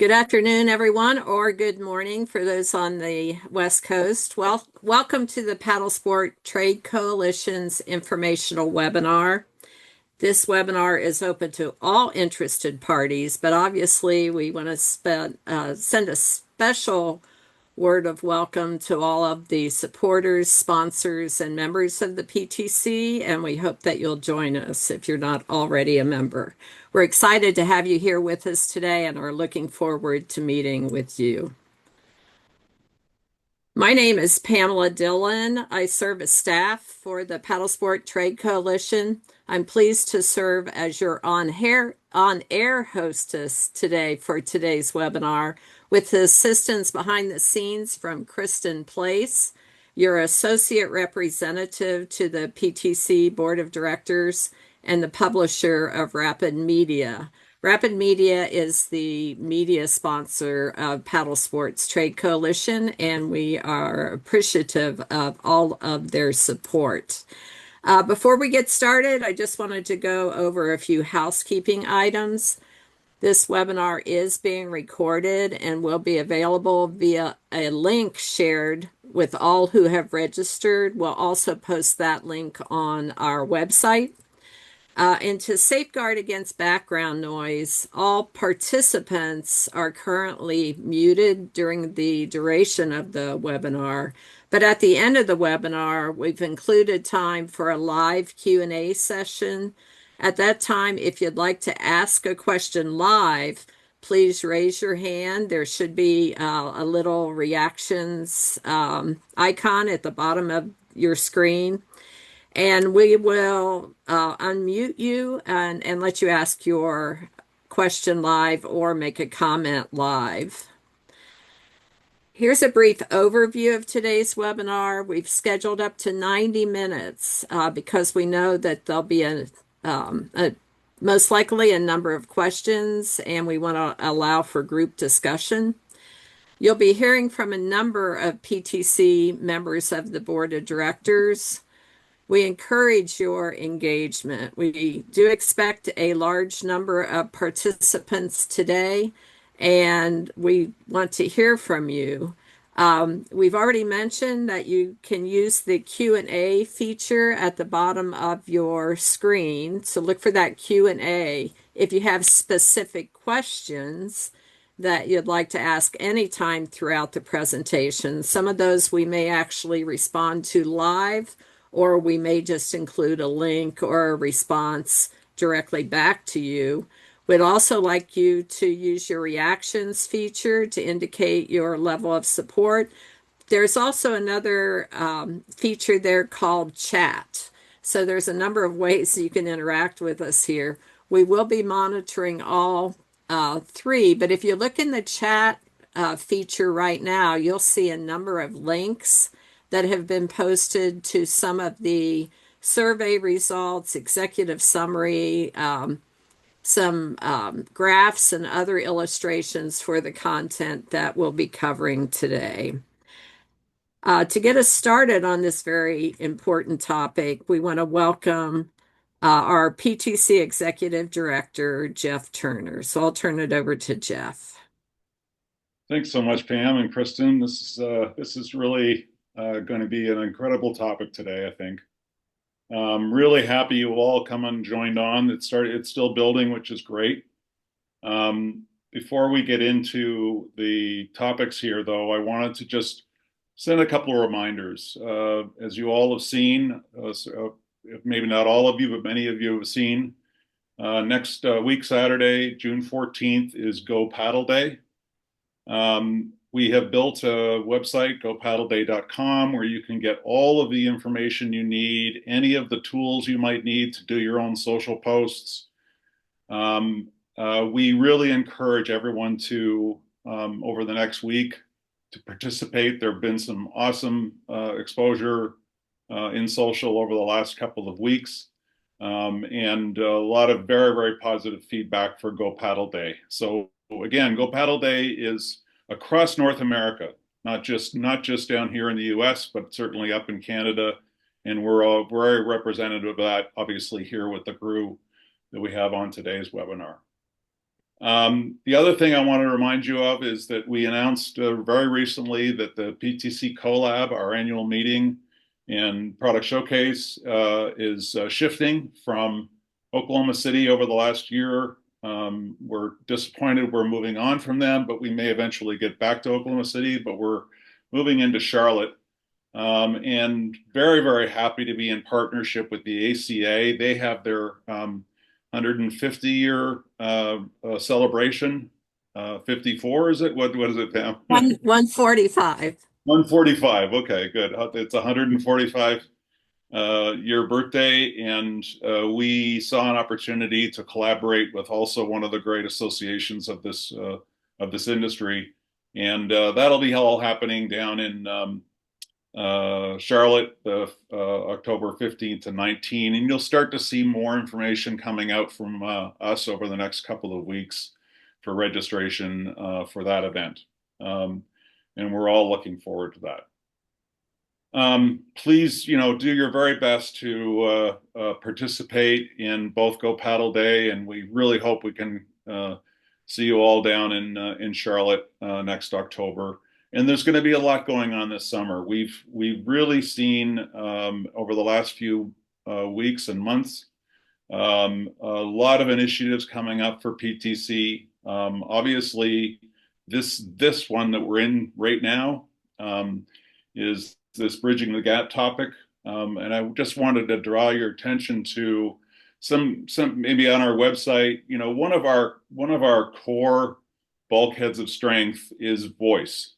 Good afternoon, everyone, or good morning for those on the West Coast. Well, welcome to the Paddlesport Trade Coalition's informational webinar. This webinar is open to all interested parties, but obviously we want to send a special word of welcome to all of the supporters, sponsors, and members of the PTC, and we hope that you'll join us if you're not already a member. We're excited to have you here with us today and are looking forward to meeting with you. My name is Pamela Dillon. I serve as staff for the Paddlesport Trade Coalition. I'm pleased to serve as your on-air hostess today for today's webinar with the assistance behind the scenes from Kristen Place, your associate representative to the PTC Board of Directors and the publisher of Rapid Media. Rapid Media is the media sponsor of Paddlesports Trade Coalition, and we are appreciative of all of their support. Before we get started, I just wanted to go over a few housekeeping items. This webinar is being recorded and will be available via a link shared with all who have registered. We'll also post that link on our website. And to safeguard against background noise, all participants are currently muted during the duration of the webinar. But at the end of the webinar, we've included time for a live Q&A session. At that time, if you'd like to ask a question live, please raise your hand. There should be a little reactions icon at the bottom of your screen. And we will unmute you and let you ask your question live or make a comment live. Here's a brief overview of today's webinar. We've scheduled up to 90 minutes because we know that there'll be most likely a number of questions, and we want to allow for group discussion. You'll be hearing from a number of PTC members of the Board of Directors. We encourage your engagement. We do expect a large number of participants today, and we want to hear from you. We've already mentioned that you can use the Q&A feature at the bottom of your screen. So look for that Q&A. If you have specific questions that you'd like to ask anytime throughout the presentation, some of those we may actually respond to live, or we may just include a link or a response directly back to you. We'd also like you to use your reactions feature to indicate your level of support. There's also another feature there called chat. So there's a number of ways you can interact with us here. We will be monitoring all three, but if you look in the chat feature right now, you'll see a number of links that have been posted to some of the survey results, executive summary, some graphs and other illustrations for the content that we'll be covering today. To get us started on this very important topic, we want to welcome our PTC Executive Director, Jeff Turner. So I'll turn it over to Jeff. Thanks so much, Pam and Kristen. This is really going to be an incredible topic today, I think. Really happy you all come and joined on. It's still building, which is great. Before we get into the topics here, though, I wanted to just send a couple of reminders. As you all have seen, maybe not all of you, but many of you have seen, next week, Saturday, June 14th, is Go Paddle Day. We have built a website, gopaddleday.com, where you can get all of the information you need, any of the tools you might need to do your own social posts. We really encourage everyone to, over the next week, to participate. There have been some awesome exposure in social over the last couple of weeks, and a lot of very, very positive feedback for Go Paddle Day. So again, Go Paddle Day is across North America, not just down here in the US, but certainly up in Canada. And we're all very representative of that, obviously, here with the crew that we have on today's webinar. The other thing I want to remind you of is that we announced very recently that the PTC Collab, our annual meeting and product showcase, is shifting from Oklahoma City over the last year. We're disappointed we're moving on from them, but we may eventually get back to Oklahoma City, but we're moving into Charlotte. And very, very happy to be in partnership with the ACA. They have their 150-year celebration. 54, is it? What is it, Pam? 145. 145. Okay, good. It's 145 year birthday, and we saw an opportunity to collaborate with also one of the great associations of this industry, and that'll be all happening down in Charlotte, October 15th to 19th, and you'll start to see more information coming out from us over the next couple of weeks for registration for that event. And we're all looking forward to that. Please, do your very best to participate in both Go Paddle Day, and we really hope we can see you all down in Charlotte next October. And there's going to be a lot going on this summer. We've really seen over the last few weeks and months a lot of initiatives coming up for PTC. Obviously, this one that we're in right now is this bridging the gap topic, and I just wanted to draw your attention to some maybe on our website. One of our core bulkheads of strength is voice.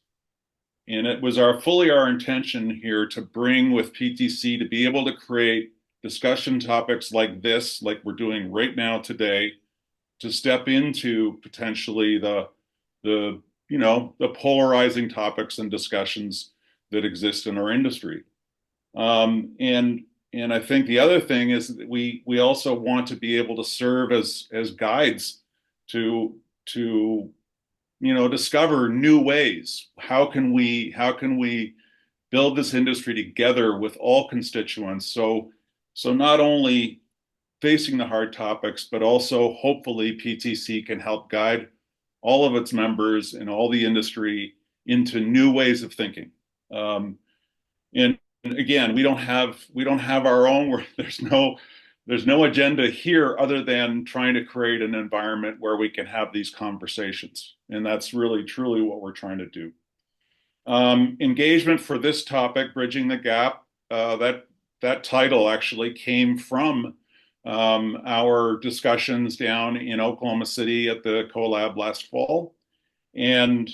And it was fully our intention here to bring with PTC to be able to create discussion topics like this, like we're doing right now today, to step into potentially the polarizing topics and discussions that exist in our industry. And I think the other thing is that we also want to be able to serve as guides to discover new ways. How can we build this industry together with all constituents? So not only facing the hard topics, but also hopefully PTC can help guide all of its members and all the industry into new ways of thinking. And again, we don't have our own. There's no agenda here other than trying to create an environment where we can have these conversations, and that's really truly what we're trying to do. Engagement for this topic, bridging the gap. That title actually came from our discussions down in Oklahoma City at the collab last fall, and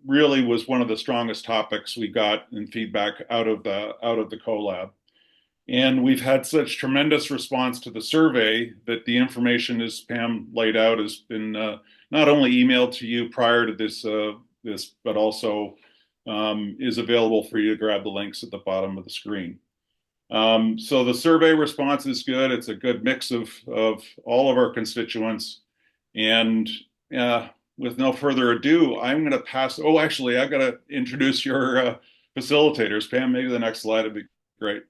really was one of the strongest topics we got in feedback out of the collab. And we've had such tremendous response to the survey that the information, as Pam laid out, has been not only emailed to you prior to this, but also is available for you to grab the links at the bottom of the screen. So the survey response is good. It's a good mix of all of our constituents. And with no further ado, I'm going to pass. Oh, actually, I've got to introduce your facilitators. Pam, maybe the next slide would be great.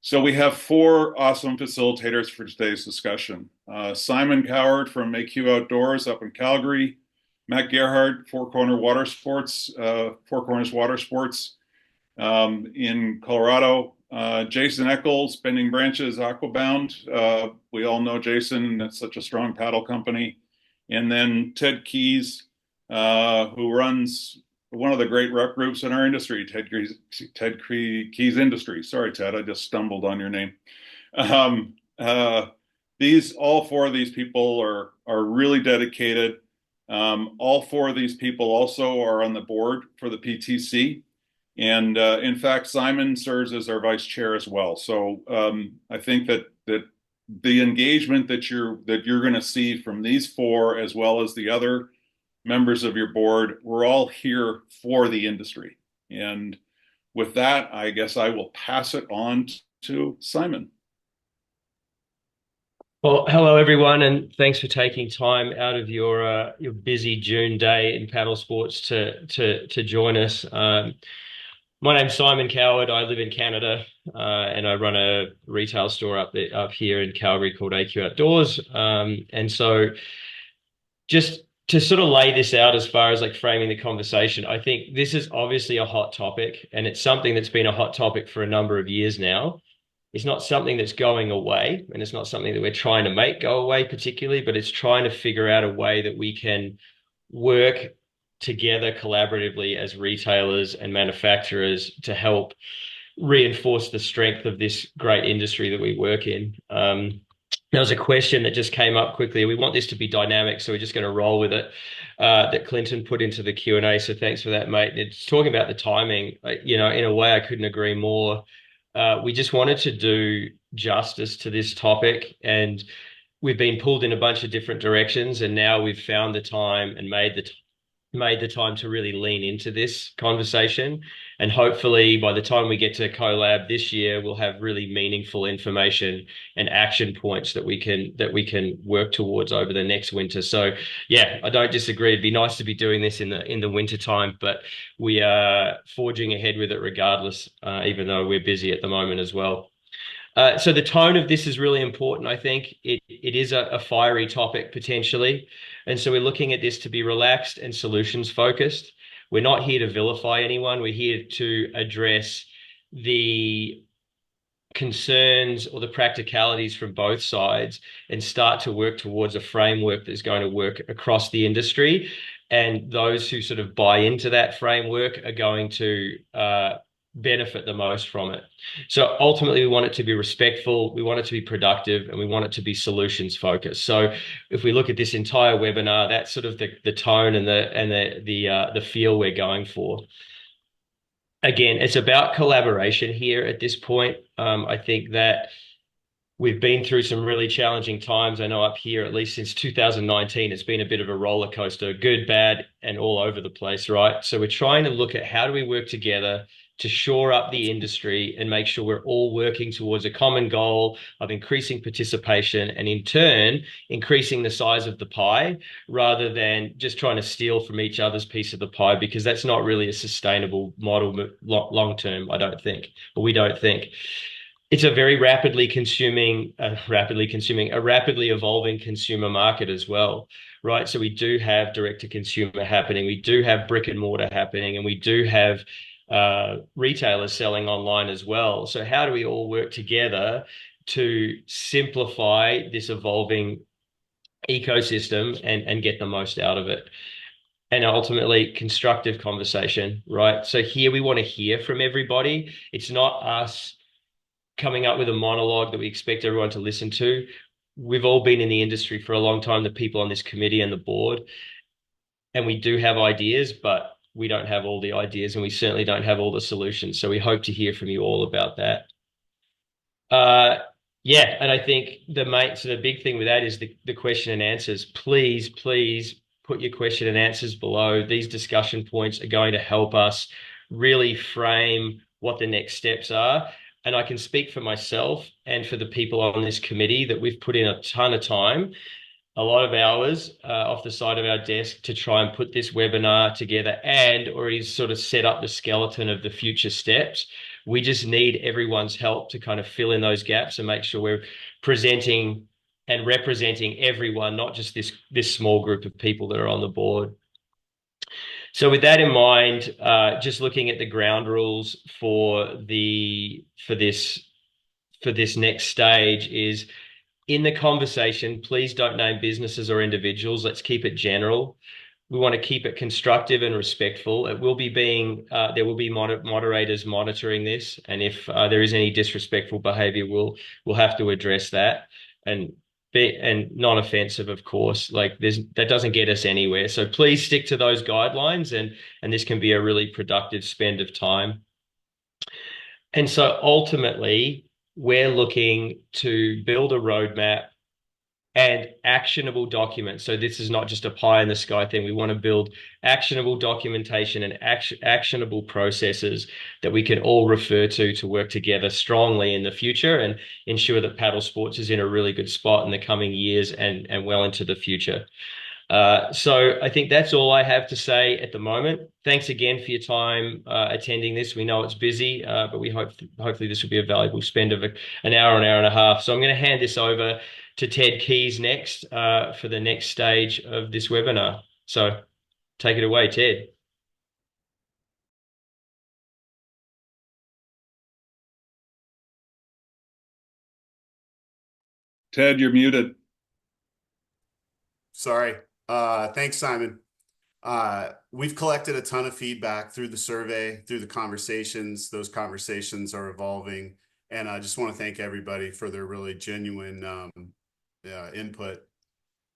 So we have four awesome facilitators for today's discussion. Simon Coward from AQ Outdoors up in Calgary, Matt Gerhardt, Four Corners Water Sports in Colorado, Jason Eccles, Bending Branches Aquabound. We all know Jason, that's such a strong paddle company. And then Ted Keys, who runs one of the great rep groups in our industry, Ted Keys Industry. Sorry, Ted, I just stumbled on your name. All four of these people are really dedicated. All four of these people also are on the board for the PTC. And in fact, Simon serves as our vice chair as well. So I think that the engagement that you're going to see from these four, as well as the other members of your board, we're all here for the industry. And with that, I guess I will pass it on to Simon. Well, hello everyone, and thanks for taking time out of your busy June day in paddle sports to join us. My name's Simon Coward. I live in Canada, and I run a retail store up here in Calgary called AQ Outdoors. And so just to sort of lay this out as far as like framing the conversation, I think this is obviously a hot topic, and it's something that's been a hot topic for a number of years now. It's not something that's going away, and it's not something that we're trying to make go away particularly, but it's trying to figure out a way that we can work together collaboratively as retailers and manufacturers to help reinforce the strength of this great industry that we work in. There was a question that just came up quickly. We want this to be dynamic, so we're just going to roll with it. That Clinton put into the Q&A. So thanks for that, mate. It's talking about the timing. In a way, I couldn't agree more. We just wanted to do justice to this topic, and we've been pulled in a bunch of different directions, and now we've found the time and made the time to really lean into this conversation. And hopefully by the time we get to collab this year, we'll have really meaningful information and action points that we can work towards over the next winter. So yeah, I don't disagree. It'd be nice to be doing this in the winter time, but we are forging ahead with it regardless, even though we're busy at the moment as well. So the tone of this is really important. I think it is a fiery topic potentially. And so we're looking at this to be relaxed and solutions focused. We're not here to vilify anyone. We're here to address the concerns or the practicalities from both sides and start to work towards a framework that's going to work across the industry. And those who sort of buy into that framework are going to benefit the most from it. So ultimately, we want it to be respectful, we want it to be productive, and we want it to be solutions focused. So if we look at this entire webinar, that's sort of the tone and the feel we're going for. Again, it's about collaboration here at this point. I think that we've been through some really challenging times. I know up here, at least since 2019, it's been a bit of a roller coaster, good, bad, and all over the place, right? So we're trying to look at how do we work together to shore up the industry and make sure we're all working towards a common goal of increasing participation and in turn, increasing the size of the pie rather than just trying to steal from each other's piece of the pie, because that's not really a sustainable model long term, I don't think, or we don't think. It's a very rapidly evolving consumer market as well, right? So we do have direct to consumer happening, we do have brick and mortar happening, and we do have retailers selling online as well. So how do we all work together to simplify this evolving ecosystem and get the most out of it? And ultimately, constructive conversation, right? So here we want to hear from everybody. It's not us coming up with a monologue that we expect everyone to listen to. We've all been in the industry for a long time, the people on this committee and the board, and we do have ideas, but we don't have all the ideas, and we certainly don't have all the solutions. So we hope to hear from you all about that. Yeah, and I think the big thing with that is the question and answers. Please put your question and answers below. These discussion points are going to help us really frame what the next steps are. And I can speak for myself and for the people on this committee that we've put in a ton of time, a lot of hours off the side of our desk to try and put this webinar together and already sort of set up the skeleton of the future steps. We just need everyone's help to kind of fill in those gaps and make sure we're presenting and representing everyone, not just this small group of people that are on the board. So with that in mind, just looking at the ground rules for this next stage is, in the conversation, please don't name businesses or individuals. Let's keep it general. We want to keep it constructive and respectful. It will be there will be moderators monitoring this, and if there is any disrespectful behavior, we'll have to address that and non-offensive, of course. Like that doesn't get us anywhere. So please stick to those guidelines, and this can be a really productive spend of time. And so ultimately, we're looking to build a roadmap and actionable documents. So this is not just a pie in the sky thing. We want to build actionable documentation and actionable processes that we can all refer to work together strongly in the future and ensure that paddle sports is in a really good spot in the coming years and well into the future. So I think that's all I have to say at the moment. Thanks again for your time attending this. We know it's busy, but we hope hopefully this will be a valuable spend of an hour and a half. So I'm going to hand this over to Ted Keys next for the next stage of this webinar. So take it away, Ted. Ted, you're muted. Sorry. Thanks, Simon. We've collected a ton of feedback through the survey, through the conversations. Those conversations are evolving. And I just want to thank everybody for their really genuine input.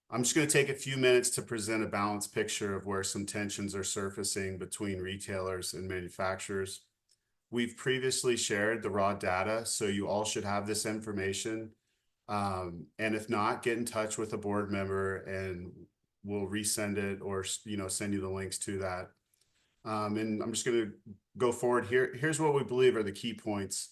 I'm just going to take a few minutes to present a balanced picture of where some tensions are surfacing between retailers and manufacturers. We've previously shared the raw data, so you all should have this information. And if not, get in touch with a board member and we'll resend it or send you the links to that. And I'm just going to go forward here. Here's what we believe are the key points.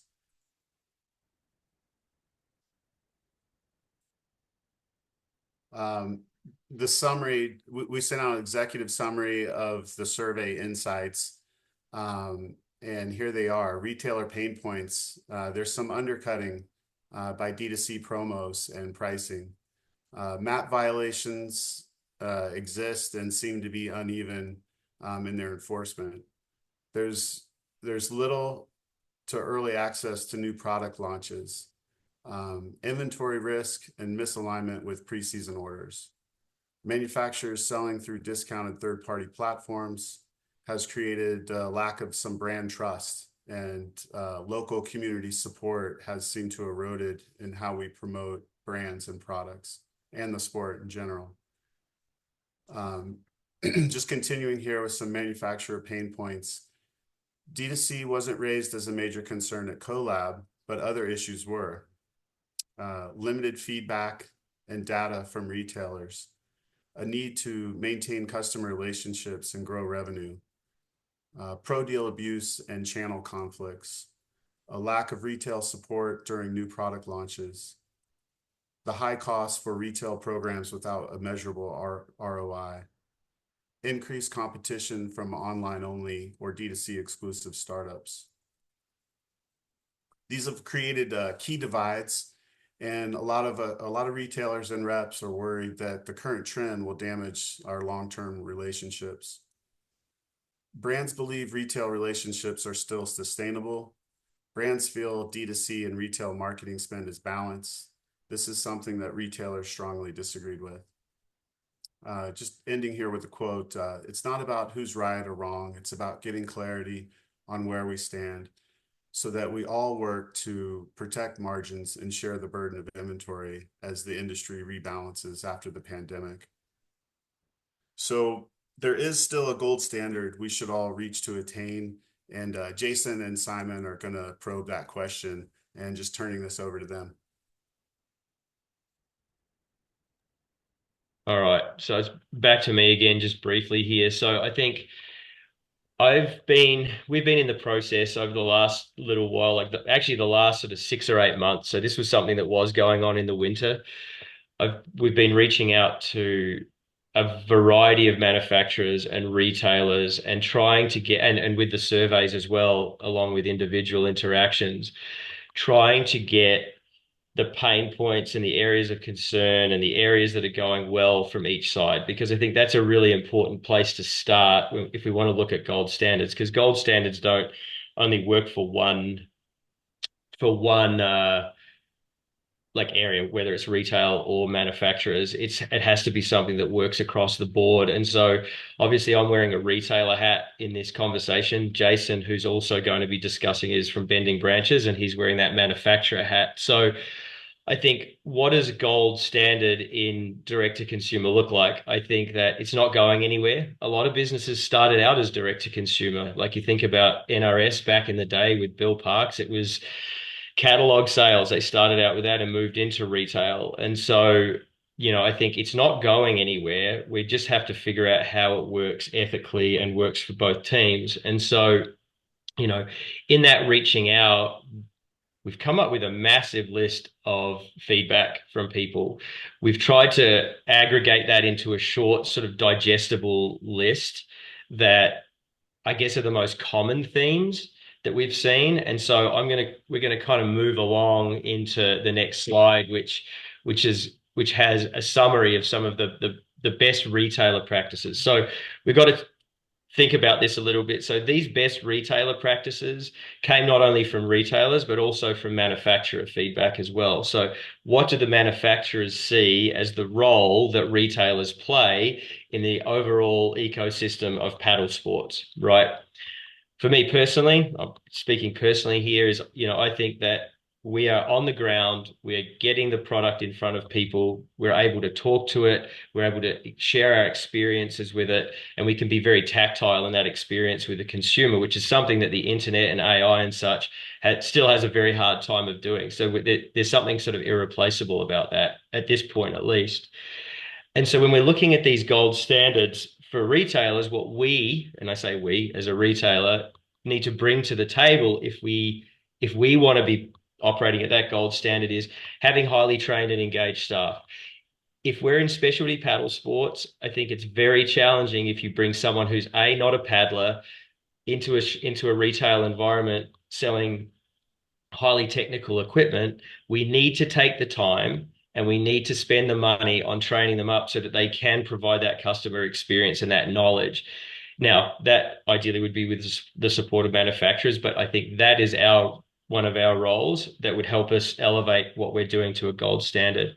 The summary, we sent out an executive summary of the survey insights. And here they are: retailer pain points. There's some undercutting by D2C promos and pricing. MAP violations exist and seem to be uneven in their enforcement. There's little to early access to new product launches. Inventory risk and misalignment with preseason orders. Manufacturers selling through discounted third-party platforms has created a lack of some brand trust, and local community support has seemed to eroded in how we promote brands and products and the sport in general. Just continuing here with some manufacturer pain points. D2C wasn't raised as a major concern at CoLab, but other issues were. Limited feedback and data from retailers, a need to maintain customer relationships and grow revenue, pro-deal abuse and channel conflicts, a lack of retail support during new product launches, the high cost for retail programs without a measurable ROI, increased competition from online-only or D2C exclusive startups. These have created key divides, and a lot of retailers and reps are worried that the current trend will damage our long-term relationships. Brands believe retail relationships are still sustainable. Brands feel D2C and retail marketing spend is balanced. This is something that retailers strongly disagreed with. Just ending here with a quote, it's not about who's right or wrong. It's about getting clarity on where we stand so that we all work to protect margins and share the burden of inventory as the industry rebalances after the pandemic. So there is still a gold standard we should all reach to attain. And Jason and Simon are going to probe that question, and just turning this over to them. All right, so it's back to me again, just briefly here. So I think we've been in the process over the last little while, like actually the last sort of 6 or 8 months. So this was something that was going on in the winter. We've been reaching out to a variety of manufacturers and retailers and trying to get, and with the surveys as well, along with individual interactions, trying to get the pain points and the areas of concern and the areas that are going well from each side, because I think that's a really important place to start if we want to look at gold standards, because gold standards don't only work for one like area, whether it's retail or manufacturers. It has to be something that works across the board. And so obviously I'm wearing a retailer hat in this conversation. Jason, who's also going to be discussing, is from Bending Branches, and he's wearing that manufacturer hat. So I think, what does gold standard in direct to consumer look like? I think that it's not going anywhere. A lot of businesses started out as direct to consumer. Like, you think about NRS back in the day with Bill Parks, it was catalog sales. They started out with that and moved into retail. And so, I think it's not going anywhere. We just have to figure out how it works ethically and works for both teams. And so, in that reaching out, we've come up with a massive list of feedback from people. We've tried to aggregate that into a short, sort of digestible list that I guess are the most common themes that we've seen. And so we're gonna kind of move along into the next slide, which has a summary of some of the best retailer practices. So we've got to think about this a little bit. So these best retailer practices came not only from retailers, but also from manufacturer feedback as well. So what do the manufacturers see as the role that retailers play in the overall ecosystem of paddle sports, right? For me personally, I'm speaking personally here, is, I think that we are on the ground, we're getting the product in front of people, we're able to talk to it, we're able to share our experiences with it, and we can be very tactile in that experience with the consumer, which is something that the internet and AI and such still has a very hard time of doing. So there's something sort of irreplaceable about that at this point, at least. And so when we're looking at these gold standards for retailers, what we, and I say we as a retailer, need to bring to the table if we want to be operating at that gold standard is having highly trained and engaged staff. If we're in specialty paddle sports, I think it's very challenging if you bring someone who's not a paddler into a retail environment selling highly technical equipment. We need to take the time and we need to spend the money on training them up so that they can provide that customer experience and that knowledge. Now, that ideally would be with the support of manufacturers, but I think that is one of our roles that would help us elevate what we're doing to a gold standard.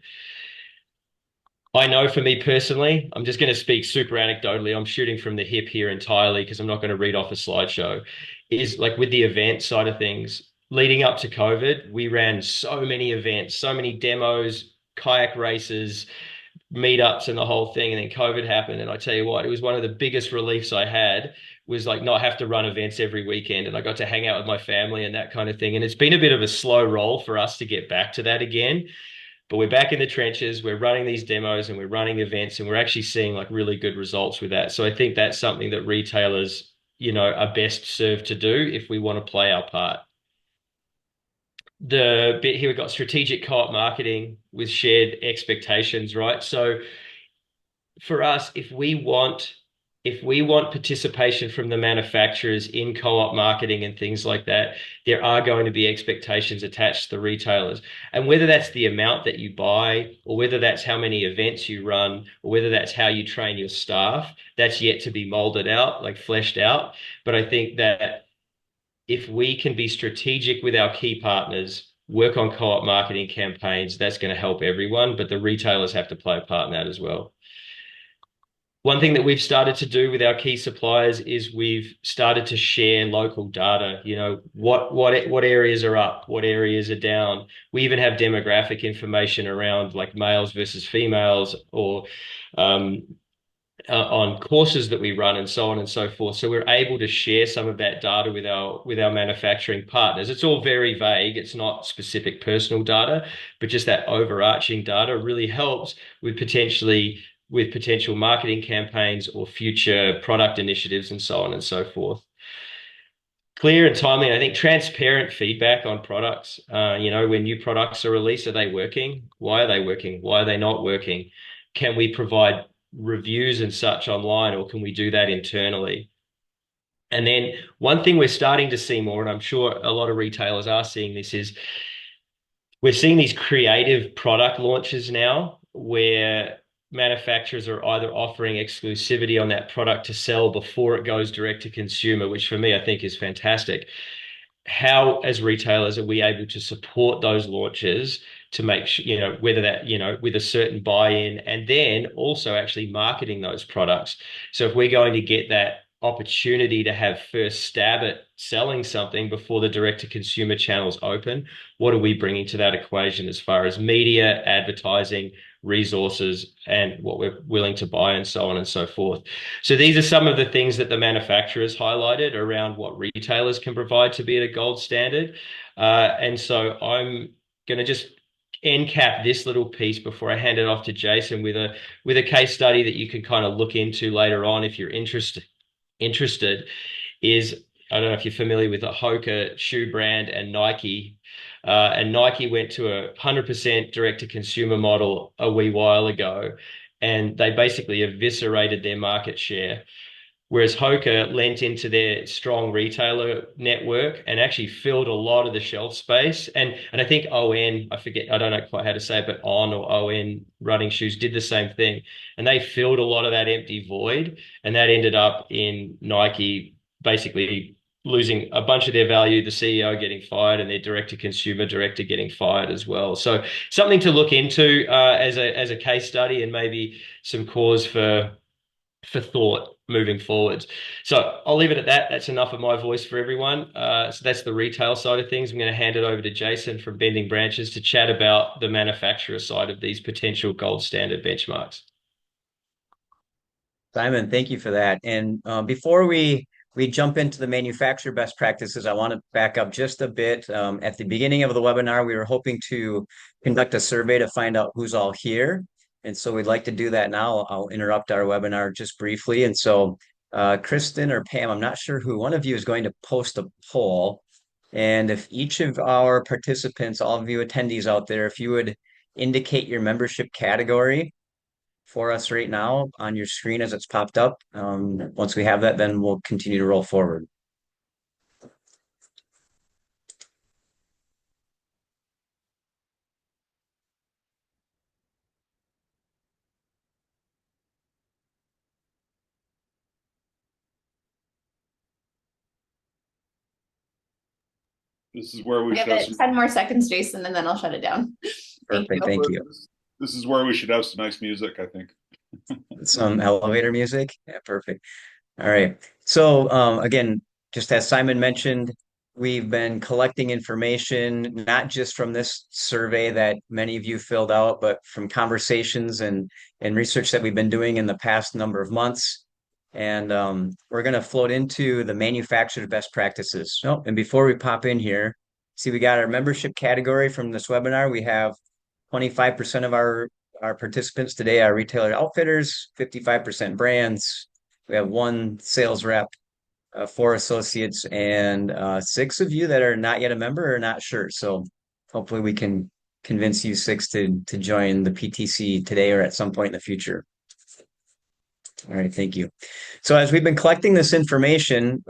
I know for me personally, I'm just going to speak super anecdotally. I'm shooting from the hip here entirely because I'm not going to read off a slideshow. Is like with the event side of things, leading up to COVID, we ran so many events, so many demos, kayak races, meetups and the whole thing. And then COVID happened. And I tell you what, it was one of the biggest reliefs I had was like not have to run events every weekend. And I got to hang out with my family and that kind of thing. And it's been a bit of a slow roll for us to get back to that again. But we're back in the trenches, we're running these demos and we're running events and we're actually seeing like really good results with that. So I think that's something that retailers, are best served to do if we want to play our part. The bit here, we've got strategic co-op marketing with shared expectations, right? So for us, if we want participation from the manufacturers in co-op marketing and things like that, there are going to be expectations attached to the retailers. And whether that's the amount that you buy, or whether that's how many events you run, or whether that's how you train your staff, that's yet to be molded out, like fleshed out. But I think that if we can be strategic with our key partners, work on co-op marketing campaigns, that's going to help everyone, but the retailers have to play a part in that as well. One thing that we've started to do with our key suppliers is we've started to share local data. What areas are up, what areas are down. We even have demographic information around like males versus females, or on courses that we run and so on and so forth. So we're able to share some of that data with our manufacturing partners. It's all very vague. It's not specific personal data, but just that overarching data really helps with potential marketing campaigns or future product initiatives and so on and so forth. Clear and timely, I think transparent feedback on products. When new products are released, are they working? Why are they working? Why are they not working? Can we provide reviews and such online, or can we do that internally? And then one thing we're starting to see more, and I'm sure a lot of retailers are seeing this, is we're seeing these creative product launches now where manufacturers are either offering exclusivity on that product to sell before it goes direct to consumer, which for me, I think is fantastic. How, as retailers, are we able to support those launches to make sure, whether that, with a certain buy-in, and then also actually marketing those products. So if we're going to get that opportunity to have first stab at selling something before the direct-to-consumer channels open, what are we bringing to that equation as far as media, advertising, resources, and what we're willing to buy, and so on and so forth. So these are some of the things that the manufacturers highlighted around what retailers can provide to be at a gold standard. And so I'm going to just end cap this little piece before I hand it off to Jason with a case study that you can kind of look into later on if you're interested, is I don't know if you're familiar with the Hoka shoe brand and Nike. And Nike went to 100% direct to consumer model a wee while ago, and they basically eviscerated their market share. Whereas Hoka lent into their strong retailer network and actually filled a lot of the shelf space. And I think ON, I forget, I don't know quite how to say it, but On or ON running shoes did the same thing. And they filled a lot of that empty void. And that ended up in Nike basically losing a bunch of their value, the CEO getting fired, and their direct-to-consumer director getting fired as well. So something to look into as a case study, and maybe some cause for thought moving forwards. So I'll leave it at that. That's enough of my voice for everyone. So that's the retail side of things. I'm going to hand it over to Jason from Bending Branches to chat about the manufacturer side of these potential gold standard benchmarks. Simon, thank you for that. And before we jump into the manufacturer best practices, I want to back up just a bit. At the beginning of the webinar, we were hoping to conduct a survey to find out who's all here. And so we'd like to do that now. I'll interrupt our webinar just briefly. And so Kristen or Pam, I'm not sure who, one of you is going to post a poll. And if each of our participants, all of you attendees out there, if you would indicate your membership category for us right now on your screen as it's popped up. Once we have that, then we'll continue to roll forward. This is where we Give should have it 10 more seconds, Jason, and then I'll shut it down. Perfect, thank you. This is where we should have some nice music, I think. Some elevator music. Yeah, perfect. All right. So again, just as Simon mentioned, we've been collecting information, not just from this survey that many of you filled out, but from conversations and research that we've been doing in the past number of months. And we're going to float into the manufacturer best practices. Oh, and before we pop in here, see, we got our membership category from this webinar. We have 25% of our participants today are retailer outfitters, 55% brands. We have one sales rep, four associates, and 6 of you that are not yet a member or not sure. So hopefully we can convince you 6 to join the PTC today or at some point in the future. All right, thank you. So as we've been collecting this information,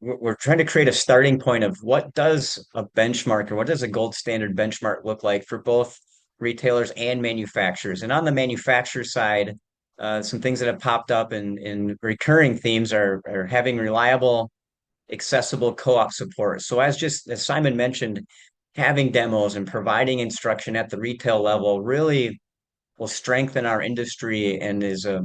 we're trying to create a starting point of what does a benchmark or what does a gold standard benchmark look like for both retailers and manufacturers. And on the manufacturer side, some things that have popped up in recurring themes are having reliable, accessible co-op support. So as Simon mentioned, having demos and providing instruction at the retail level really will strengthen our industry and is a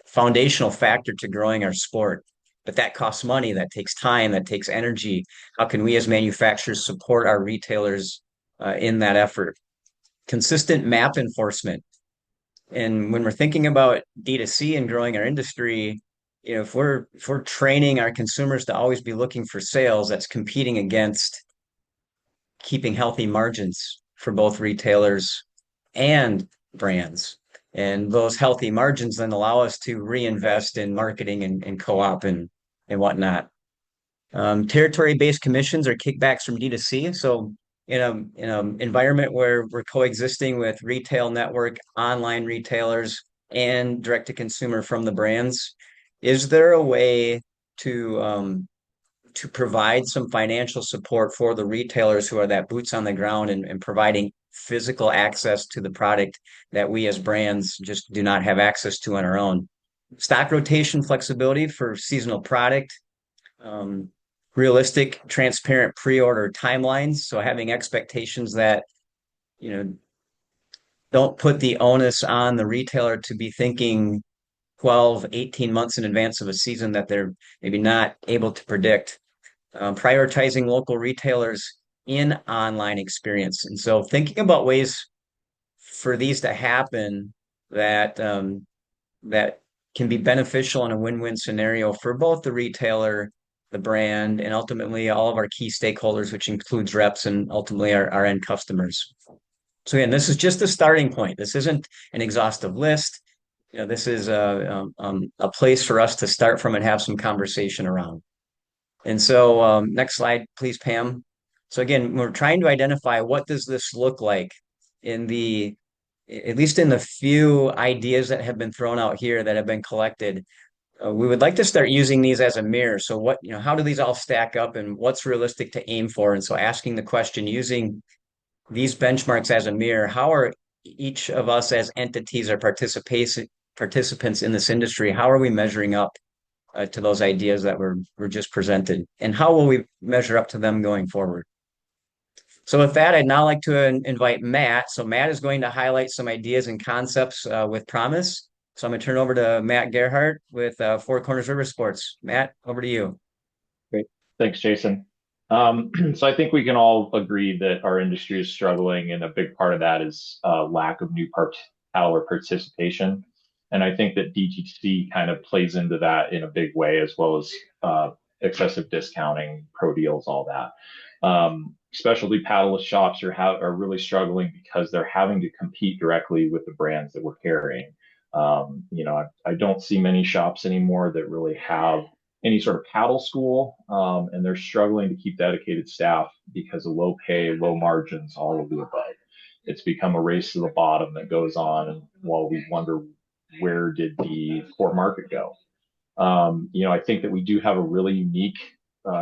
foundational factor to growing our sport. But that costs money, that takes time, that takes energy. How can we as manufacturers support our retailers in that effort? Consistent MAP enforcement. And when we're thinking about D2C and growing our industry, if we're training our consumers to always be looking for sales, that's competing against keeping healthy margins for both retailers and brands. And those healthy margins then allow us to reinvest in marketing and co-op and whatnot. Territory-based commissions or kickbacks from D2C. So in an environment where we're coexisting with retail network, online retailers, and direct-to-consumer from the brands, is there a way to provide some financial support for the retailers who are that boots on the ground and providing physical access to the product that we as brands just do not have access to on our own? Stock rotation flexibility for seasonal product, realistic, transparent pre-order timelines. So having expectations that, don't put the onus on the retailer to be thinking 12, 18 months in advance of a season that they're maybe not able to predict. Prioritizing local retailers in online experience. And so thinking about ways for these to happen that that can be beneficial in a win-win scenario for both the retailer, the brand, and ultimately all of our key stakeholders, which includes reps and ultimately our end customers. So again, this is just a starting point. This isn't an exhaustive list. This is a place for us to start from and have some conversation around. And so next slide, please, Pam. So again, we're trying to identify what does this look like in the, at least in the few ideas that have been thrown out here that have been collected. We would like to start using these as a mirror. So what, how do these all stack up and what's realistic to aim for? And so asking the question using these benchmarks as a mirror, how are each of us as entities or participants in this industry, how are we measuring up to those ideas that were just presented? And how will we measure up to them going forward? So with that, I'd now like to invite Matt. So Matt is going to highlight some ideas and concepts with promise. So I'm going to turn over to Matt Gerhardt with Four Corners River Sports. Matt, over to you. Great. Thanks, Jason. So I think we can all agree that our industry is struggling, and a big part of that is lack of new paddler participation. And I think that D2C kind of plays into that in a big way, as well as excessive discounting, pro deals, all that. Specialty paddle shops are really struggling because they're having to compete directly with the brands that we're carrying. I don't see many shops anymore that really have any sort of paddle school, and they're struggling to keep dedicated staff because of low pay, low margins, all of the above. It's become a race to the bottom that goes on, and while we wonder where did the core market go. I think that we do have a really unique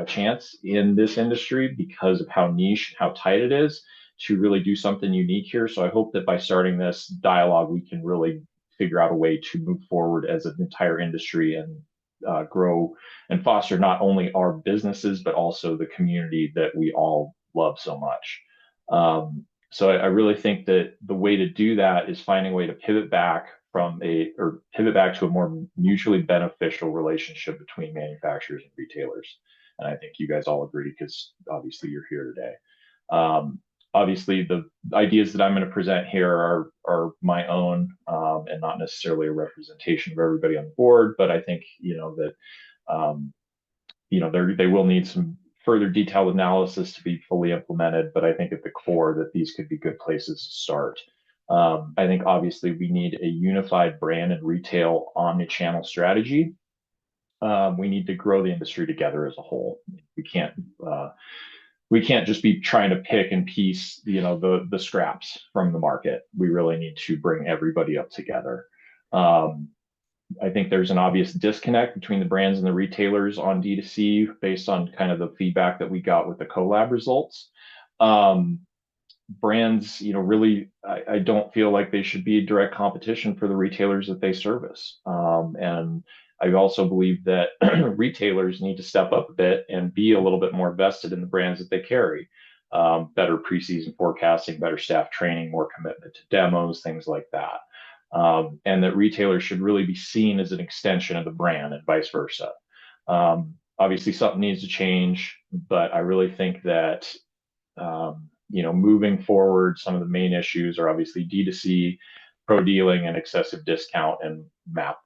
chance in this industry because of how niche, how tight it is, to really do something unique here. So I hope that by starting this dialogue, we can really figure out a way to move forward as an entire industry and grow and foster not only our businesses, but also the community that we all love so much. So I really think that the way to do that is finding a way to pivot back to a more mutually beneficial relationship between manufacturers and retailers. And I think you guys all agree because obviously you're here today. Obviously, the ideas that I'm going to present here are my own and not necessarily a representation of everybody on the board. But I think that they will need some further detailed analysis to be fully implemented. But I think at the core that these could be good places to start. I think obviously we need a unified brand and retail omni-channel strategy. We need to grow the industry together as a whole. We can't just be trying to pick and piece, the scraps from the market. We really need to bring everybody up together. I think there's an obvious disconnect between the brands and the retailers on D2C based on kind of the feedback that we got with the collab results. Brands, really, I don't feel like they should be direct competition for the retailers that they service. And I also believe that retailers need to step up a bit and be a little bit more vested in the brands that they carry. Better preseason forecasting, better staff training, more commitment to demos, things like that. And that retailers should really be seen as an extension of the brand and vice versa. Obviously, something needs to change, but I really think that moving forward, some of the main issues are obviously D2C, pro dealing, and excessive discount and map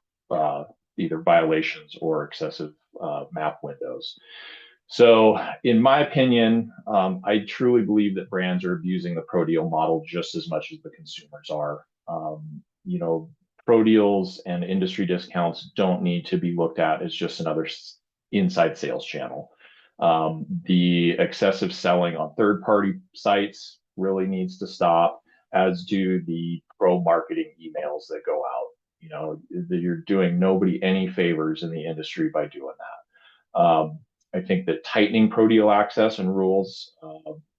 either violations or excessive map windows. So in my opinion, I truly believe that brands are abusing the pro deal model just as much as the consumers are. Pro deals and industry discounts don't need to be looked at as just another inside sales channel. The excessive selling on third-party sites really needs to stop, as do the pro marketing emails that go out. That you're doing nobody any favors in the industry by doing that. I think that tightening pro deal access and rules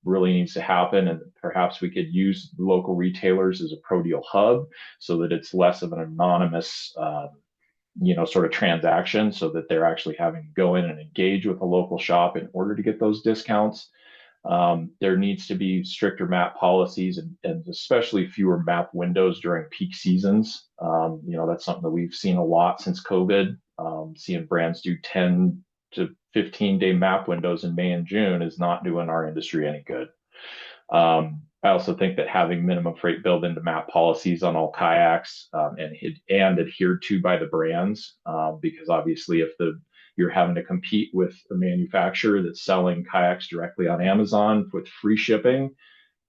really needs to happen, and perhaps we could use local retailers as a pro deal hub so that it's less of an anonymous sort of transaction, so that they're actually having to go in and engage with a local shop in order to get those discounts. There needs to be stricter map policies and especially fewer map windows during peak seasons. That's something that we've seen a lot since COVID. Seeing brands do 10 to 15-day map windows in May and June is not doing our industry any good. I also think that having minimum freight built into map policies on all kayaks and adhered to by the brands, because obviously if you're having to compete with a manufacturer that's selling kayaks directly on Amazon with free shipping,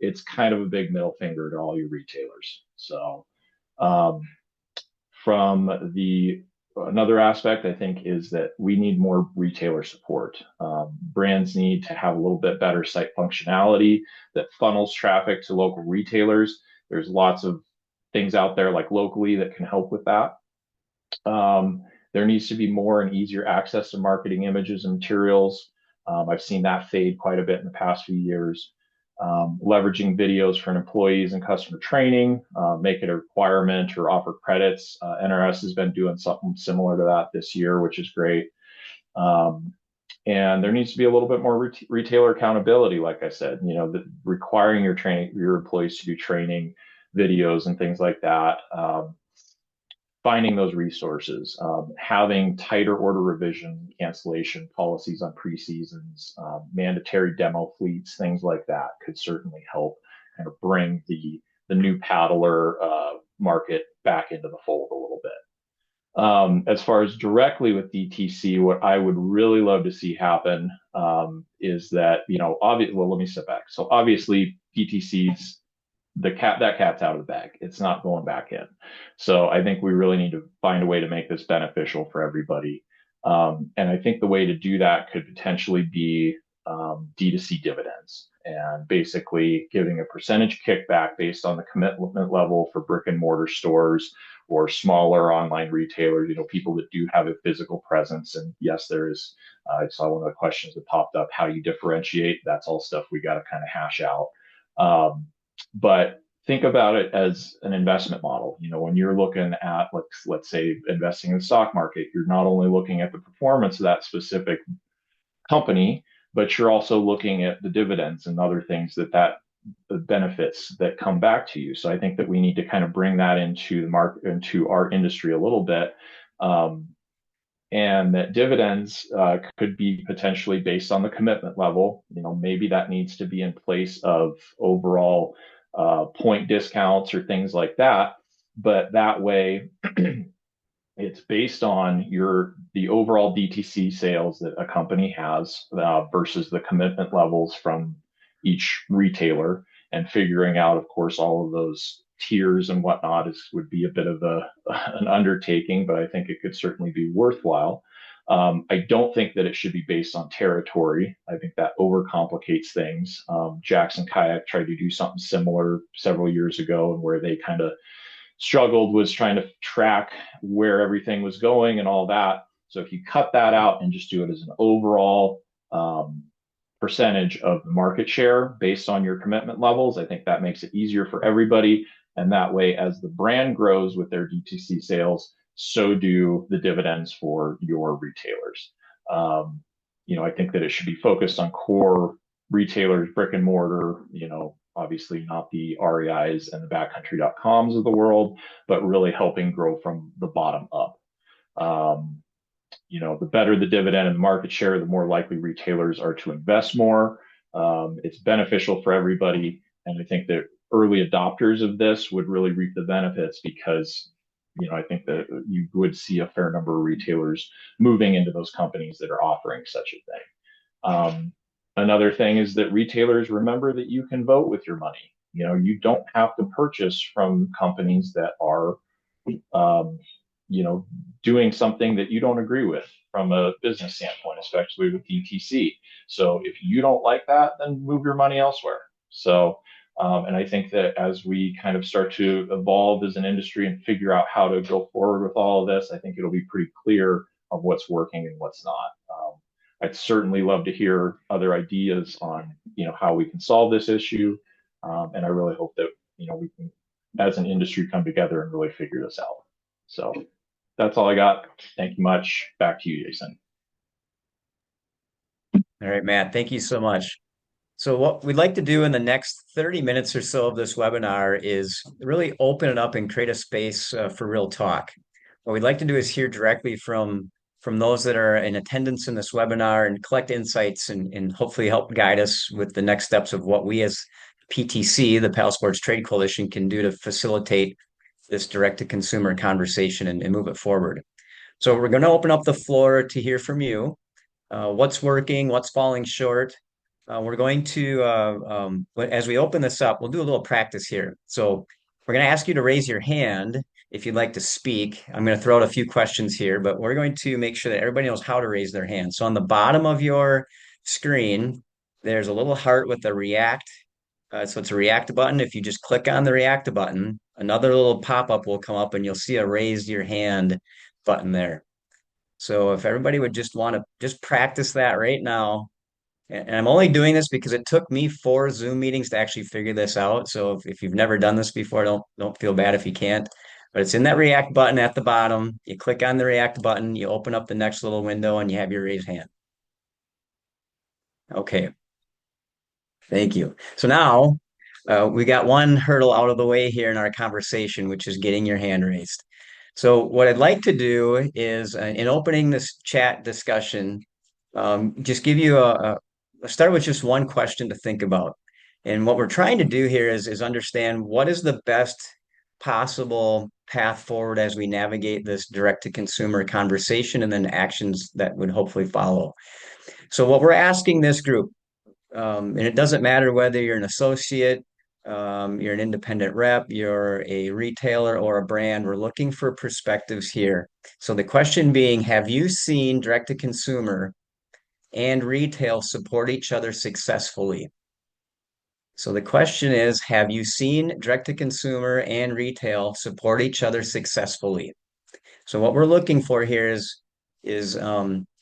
it's kind of a big middle finger to all your retailers. So from the another aspect I think is that we need more retailer support. Brands need to have a little bit better site functionality that funnels traffic to local retailers. There's lots of things out there like locally that can help with that. There needs to be more and easier access to marketing images and materials. I've seen that fade quite a bit in the past few years. Leveraging videos for employees and customer training, make it a requirement or offer credits. NRS has been doing something similar to that this year, which is great. And there needs to be a little bit more retailer accountability, like I said, requiring your employees to do training videos and things like that. Finding those resources, having tighter order revision, cancellation policies on pre-seasons, mandatory demo fleets, things like that could certainly help kind of bring the new paddler market back into the fold a little bit. As far as directly with DTC, what I would really love to see happen is that, well, let me step back. So obviously DTC's that cat's out of the bag. It's not going back in. So I think we really need to find a way to make this beneficial for everybody. And I think the way to do that could potentially be D2C dividends and basically giving a percentage kickback based on the commitment level for brick and mortar stores or smaller online retailers, people that do have a physical presence. And yes, there is, I saw one of the questions that popped up, how you differentiate. That's all stuff we got to kind of hash out. But think about it as an investment model. When you're looking at, let's say, investing in the stock market, you're not only looking at the performance of that specific company, but you're also looking at the dividends and other things that the benefits that come back to you. So I think that we need to kind of bring that into the market, into our industry a little bit. And that dividends could be potentially based on the commitment level. Maybe that needs to be in place of overall point discounts or things like that. But that way, it's based on the overall DTC sales that a company has versus the commitment levels from each retailer, and figuring out, of course, all of those tiers and whatnot would be a bit of an undertaking, but I think it could certainly be worthwhile. I don't think that it should be based on territory. I think that overcomplicates things. Jackson Kayak tried to do something similar several years ago, and where they kind of struggled was trying to track where everything was going and all that. So if you cut that out and just do it as an overall percentage of the market share based on your commitment levels, I think that makes it easier for everybody. And that way, as the brand grows with their DTC sales, so do the dividends for your retailers. I think that it should be focused on core retailers, brick and mortar, obviously not the REIs and the backcountry.coms of the world, but really helping grow from the bottom up. The better the dividend and the market share, the more likely retailers are to invest more. It's beneficial for everybody. And I think that early adopters of this would really reap the benefits, because I think that you would see a fair number of retailers moving into those companies that are offering such a thing. Another thing is that retailers remember that you can vote with your money. You don't have to purchase from companies that are, doing something that you don't agree with from a business standpoint, especially with DTC. So if you don't like that, then move your money elsewhere. So, and I think that as we kind of start to evolve as an industry and figure out how to go forward with all of this, I think it'll be pretty clear of what's working and what's not. I'd certainly love to hear other ideas on, how we can solve this issue. And I really hope that, we can, as an industry, come together and really figure this out. So that's all I got. Thank you much. Back to you, Jason. All right, Matt, thank you so much. So what we'd like to do in the next 30 minutes or so of this webinar is really open it up and create a space for real talk. What we'd like to do is hear directly from those that are in attendance in this webinar and collect insights and hopefully help guide us with the next steps of what we as PTC, the Paddlesports Trade Coalition, can do to facilitate this direct-to-consumer conversation and move it forward. So we're going to open up the floor to hear from you. What's working, what's falling short. We're going to, as we open this up, we'll do a little practice here. So we're going to ask you to raise your hand if you'd like to speak. I'm going to throw out a few questions here, but we're going to make sure that everybody knows how to raise their hand. So on the bottom of your screen, there's a little heart with a react. So it's a react button. If you just click on the react button, another little pop-up will come up and you'll see a raise your hand button there. So if everybody would just want to just practice that right now. And I'm only doing this because it took me 4 Zoom meetings to actually figure this out. So if you've never done this before, don't feel bad if you can't. But it's in that React button at the bottom. You click on the React button, you open up the next little window, and you have your raise hand. Okay, thank you. So now we got one hurdle out of the way here in our conversation, which is getting your hand raised. So what I'd like to do is, in opening this chat discussion, just give you start with just one question to think about. And what we're trying to do here is understand what is the best possible path forward as we navigate this direct to consumer conversation and then actions that would hopefully follow. So what we're asking this group, and it doesn't matter whether you're an associate, you're an independent rep, you're a retailer or a brand, we're looking for perspectives here. So the question being, have you seen direct to consumer and retail support each other successfully? So the question is, have you seen direct to consumer and retail support each other successfully? So what we're looking for here is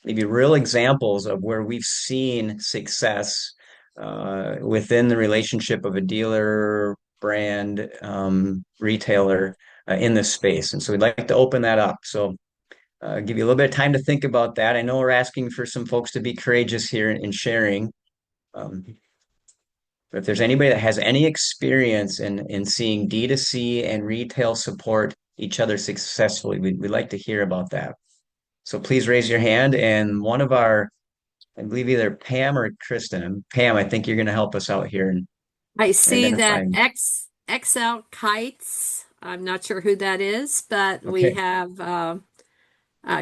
maybe real examples of where we've seen success within the relationship of a dealer, brand, retailer in this space. And so we'd like to open that up. So give you a little bit of time to think about that. I know we're asking for some folks to be courageous here in sharing. But if there's anybody that has any experience in seeing D2C and retail support each other successfully, we'd like to hear about that. So please raise your hand. And one of our, I believe either Pam or Kristen. Pam, I think you're going to help us out here and I see that identifying. XL Kites. I'm not sure who that is, but we Okay. have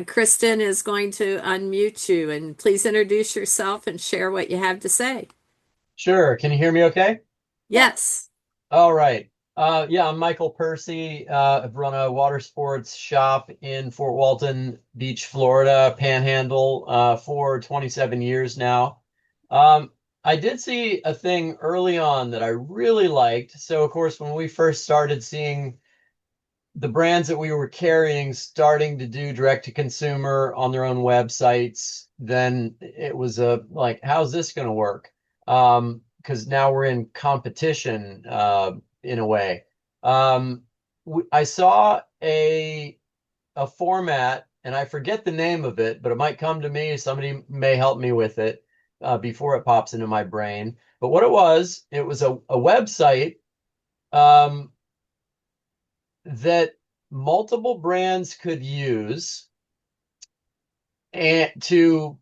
Kristen is going to unmute you, and please introduce yourself and share what you have to say. Sure. Can you hear me okay? Yes. All right. Yeah, I'm Michael Percy. I've run a water sports shop in Fort Walton Beach, Florida, Panhandle, for 27 years now. I did see a thing early on that I really liked. So, of course, when we first started seeing the brands that we were carrying starting to do direct to consumer on their own websites, then it was like, how's this going to work? Because now we're in competition in a way. I saw a format, and I forget the name of it, but it might come to me. Somebody may help me with it before it pops into my brain. But what it was a website um, that multiple brands could use and to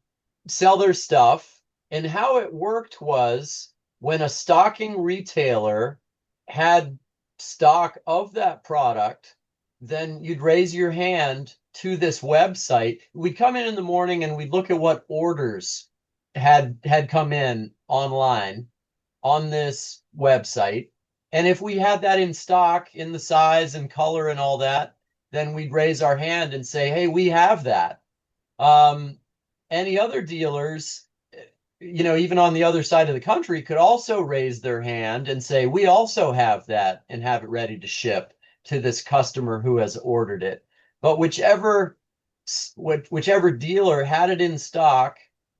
sell their stuff. And how it worked was when a stocking retailer had stock of that product, then you'd raise your hand to this website. We'd come in the morning and we'd look at what orders had come in online on this website. And if we had that in stock in the size and color and all that, then we'd raise our hand and say, hey, we have that. Any other dealers, even on the other side of the country, could also raise their hand and say, we also have that and have it ready to ship to this customer who has ordered it. But whichever dealer had it in stock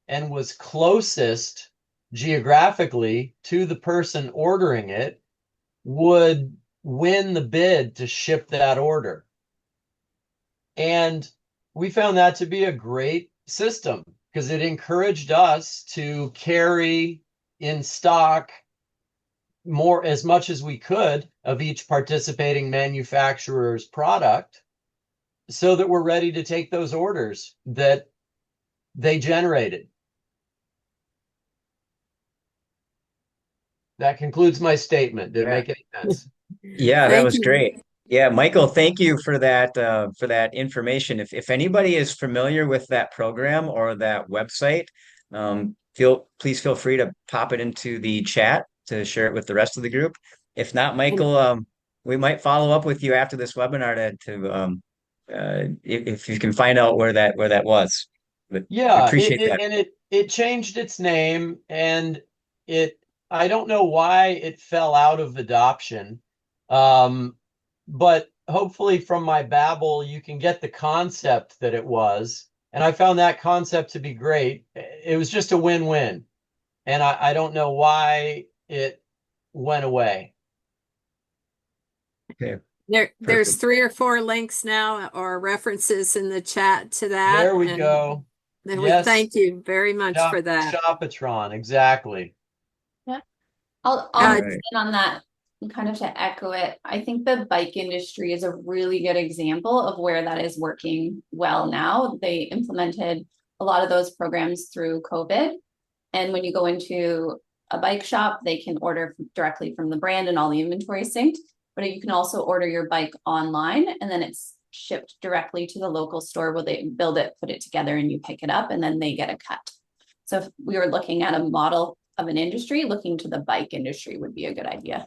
and was closest geographically to the person ordering it would win the bid to ship that order. And we found that to be a great system because it encouraged us to carry in stock as much as we could of each participating manufacturer's product so that we're ready to take those orders that they generated. That concludes my statement. Did it make any sense? Yeah, that Thank was you. great. Yeah, Michael, thank you for that information. If anybody is familiar with that program or that website, please feel free to pop it into the chat to share it with the rest of the group. If not, And Michael, we might follow up with you after this webinar if you can find out where that was. But we Yeah, appreciate that. it changed its name, and it I don't know why it fell out of adoption. But hopefully from my babble you can get the concept that it was. And I found that concept to be great. It was just a win-win. And I don't know why it went away. Okay, There's perfect. 3 or 4 links now or references in the chat to that. There we And go. then we Yes, thank you very much for that. Shopatron, exactly. Yeah. I'll All Uh, mix right. in on that and kind of to echo it. I think the bike industry is a really good example of where that is working well now. They implemented a lot of those programs through COVID. And when you go into a bike shop, they can order directly from the brand and all the inventory is synced. But you can also order your bike online and then it's shipped directly to the local store where they build it, put it together, and you pick it up and then they get a cut. So if we were looking at a model of an industry, looking to the bike industry would be a good idea.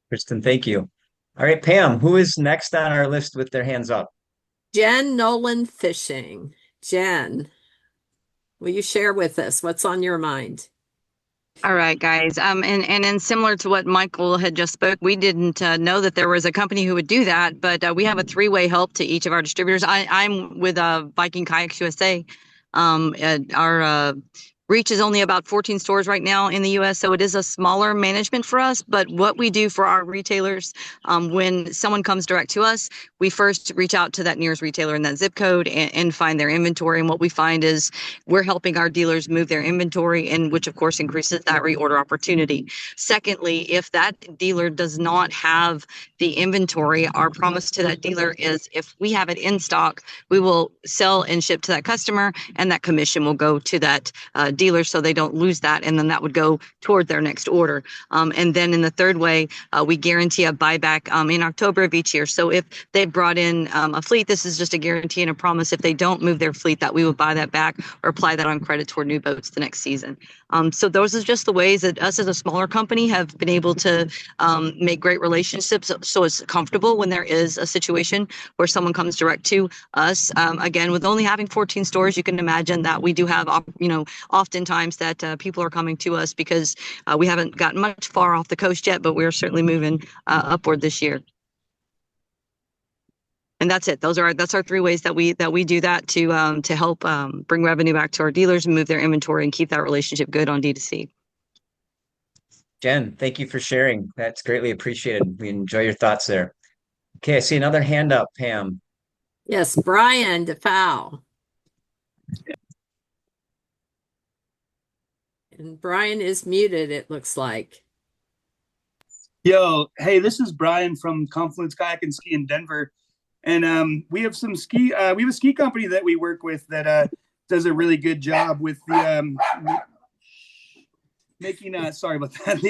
Kristen, thank you. All right, Pam, who is next on our list with their hands up? Jen Nolan Fishing. Jen, will you share with us what's on your mind? All right, guys. And similar to what Michael had just spoke, we didn't know that there was a company who would do that, but we have a 3-way help to each of our distributors. I'm with Viking Kayaks USA. Our reach is only about 14 stores right now in the US, so it is a smaller management for us. But what we do for our retailers, when someone comes direct to us, we first reach out to that nearest retailer in that zip code and find their inventory. And what we find is we're helping our dealers move their inventory, and which of course increases that reorder opportunity. Secondly, if that dealer does not have the inventory, our promise to that dealer is if we have it in stock, we will sell and ship to that customer, and that commission will go to that dealer so they don't lose that, and then that would go toward their next order. And then in the third way, we guarantee a buyback in October of each year. So if they brought in a fleet, this is just a guarantee and a promise. If they don't move their fleet, that we will buy that back or apply that on credit toward new boats the next season. So those are just the ways that us as a smaller company have been able to make great relationships. So it's comfortable when there is a situation where someone comes direct to us. Again, with only having 14 stores, you can imagine that we do have, oftentimes that people are coming to us because we haven't gotten much far off the coast yet, but we're certainly moving upward this year. And that's it. That's our 3 ways that we do that to help bring revenue back to our dealers and move their inventory and keep that relationship good on D2C. Jen, thank you for sharing. That's greatly appreciated. We enjoy your thoughts there. Okay, I see another hand up, Pam. Yes, Brian DeFow. And Brian is muted, it looks like. Yo, hey, this is Brian from Confluence Kayak and Ski in Denver. And we have some ski, we have a ski company that we work with that does a really good job with the making sorry about that.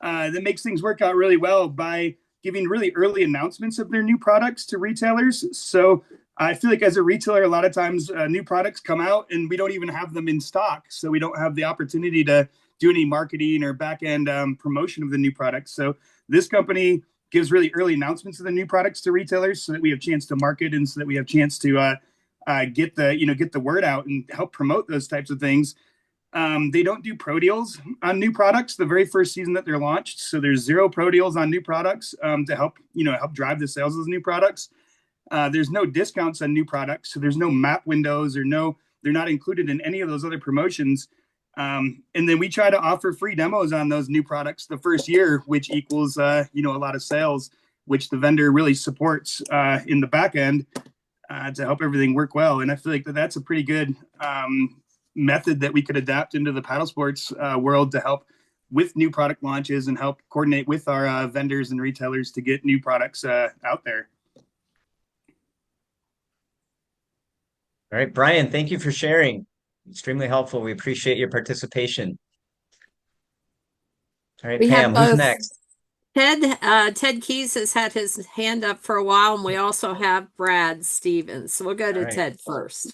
That makes things work out really well by giving really early announcements of their new products to retailers. So I feel like as a retailer, a lot of times new products come out and we don't even have them in stock. So we don't have the opportunity to do any marketing or back end promotion of the new products. So this company gives really early announcements of the new products to retailers so that we have a chance to market and so that we have a chance to get the word out and help promote those types of things. They don't do pro deals on new products the very first season that they're launched. So there's 0 pro deals on new products to help drive the sales of those new products. There's no discounts on new products. So there's no map windows they're not included in any of those other promotions. And then we try to offer free demos on those new products the first year, which equals, a lot of sales, which the vendor really supports in the back end to help everything work well. And I feel like that's a pretty good method that we could adapt into the paddle sports world to help with new product launches and help coordinate with our vendors and retailers to get new products out there. All right, Brian, thank you for sharing. Extremely helpful. We appreciate your participation. All right, We Pam, have who's both. next? Ted Keys has had his hand up for a while, and we also have Brad Stevens. So we'll go to Ted first.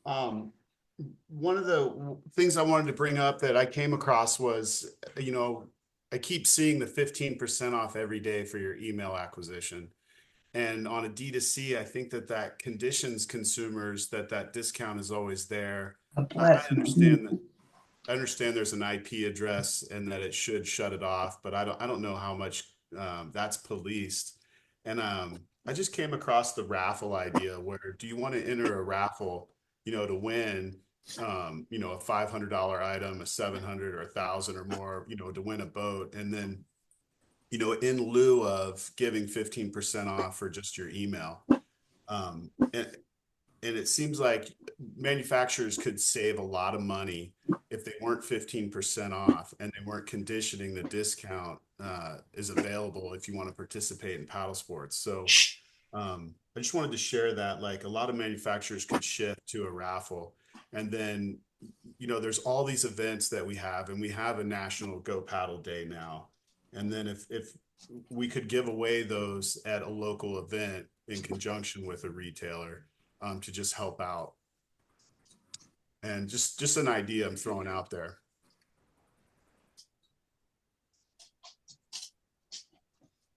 One of the things I wanted to bring up that I came across was, I keep seeing the 15% off every day for your email acquisition. And on a D2C, I think that conditions consumers that discount is always there. I understand there's an IP address and that it should shut it off, but I don't know how much that's policed. And I just came across the raffle idea where do you want to enter a raffle, to win, a $500 item, a 700 or 1,000 or more, to win a boat, and then in lieu of giving 15% off for just your email. And it seems like manufacturers could save a lot of money if they weren't 15% off and they weren't conditioning the discount is available if you want to participate in paddle sports. So I just wanted to share that, like, a lot of manufacturers could shift to a raffle. And then, there's all these events that we have, and we have a national Go Paddle Day now. And then if we could give away those at a local event in conjunction with a retailer, to just help out. And just an idea I'm throwing out there.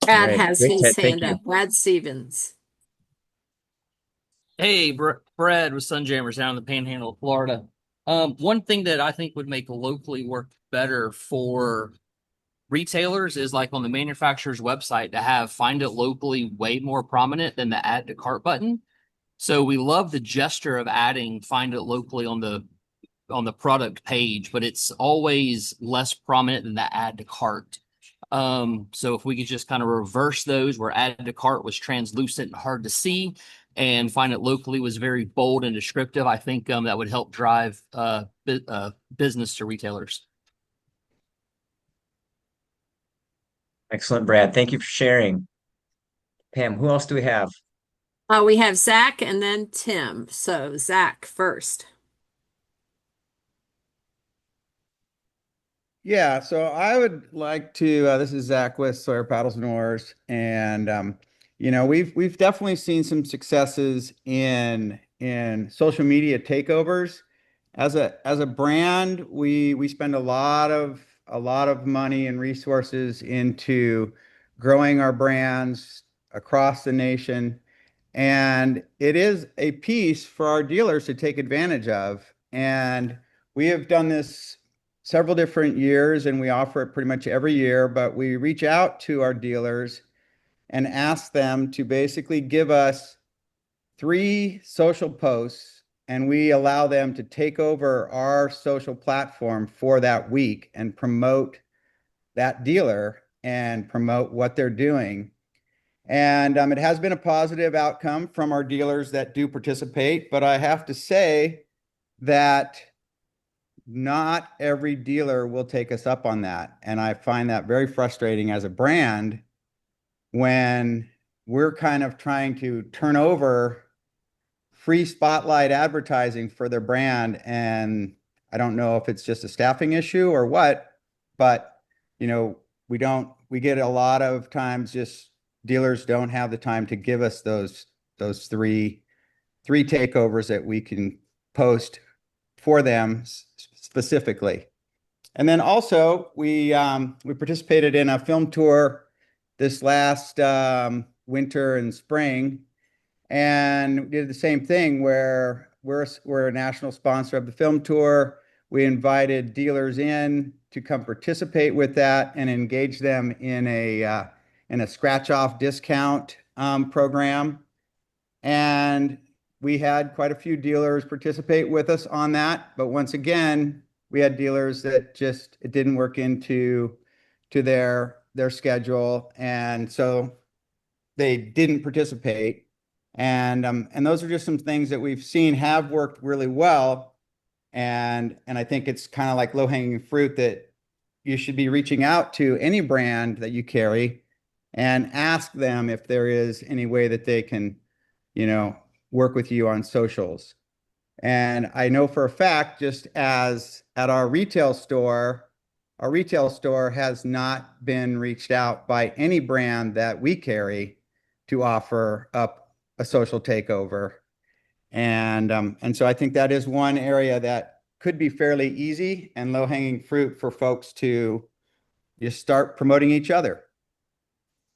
Brad Right. has Great, his Ted. Thank hand you. up. Brad Stevens. Hey, Brad with Sunjammers down in the Panhandle of Florida. One thing that I think would make locally work better for retailers is like on the manufacturer's website to have find it locally way more prominent than the add to cart button. So we love the gesture of adding find it locally on the product page, but it's always less prominent than the add to cart. So if we could just kind of reverse those, where add to cart was translucent and hard to see, and find it locally was very bold and descriptive, I think that would help drive business to retailers. Excellent, Brad. Thank you for sharing. Pam, who else do we have? We have Zach and then Tim. So Zach first. Yeah, so I would like to. This is Zach with Sawyer Paddles and Oars, and we've definitely seen some successes in social media takeovers. As a brand, we spend a lot of money and resources into growing our brands across the nation, and it is a piece for our dealers to take advantage of. And we have done this several different years, and we offer it pretty much every year, but we reach out to our dealers and ask them to basically give us 3 social posts, and we allow them to take over our social platform for that week and promote that dealer and promote what they're doing. And it has been a positive outcome from our dealers that do participate, but I have to say that not every dealer will take us up on that. And I find that very frustrating as a brand when we're kind of trying to turn over free spotlight advertising for their brand. And I don't know if it's just a staffing issue or what, but we get a lot of times just dealers don't have the time to give us those three takeovers that we can post for them specifically. And then also we participated in a film tour this last winter and spring, and we did the same thing where we're a national sponsor of the film tour. We invited dealers in to come participate with that and engage them in a scratch off discount program. And we had quite a few dealers participate with us on that, but once again, we had dealers that just it didn't work into their schedule, and so they didn't participate. And those are just some things that we've seen have worked really well, and I think it's kind of like low-hanging fruit that you should be reaching out to any brand that you carry and ask them if there is any way that they can, work with you on socials. And I know for a fact, just as at our retail store has not been reached out by any brand that we carry to offer up a social takeover. And so I think that is one area that could be fairly easy and low-hanging fruit for folks to you start promoting each other.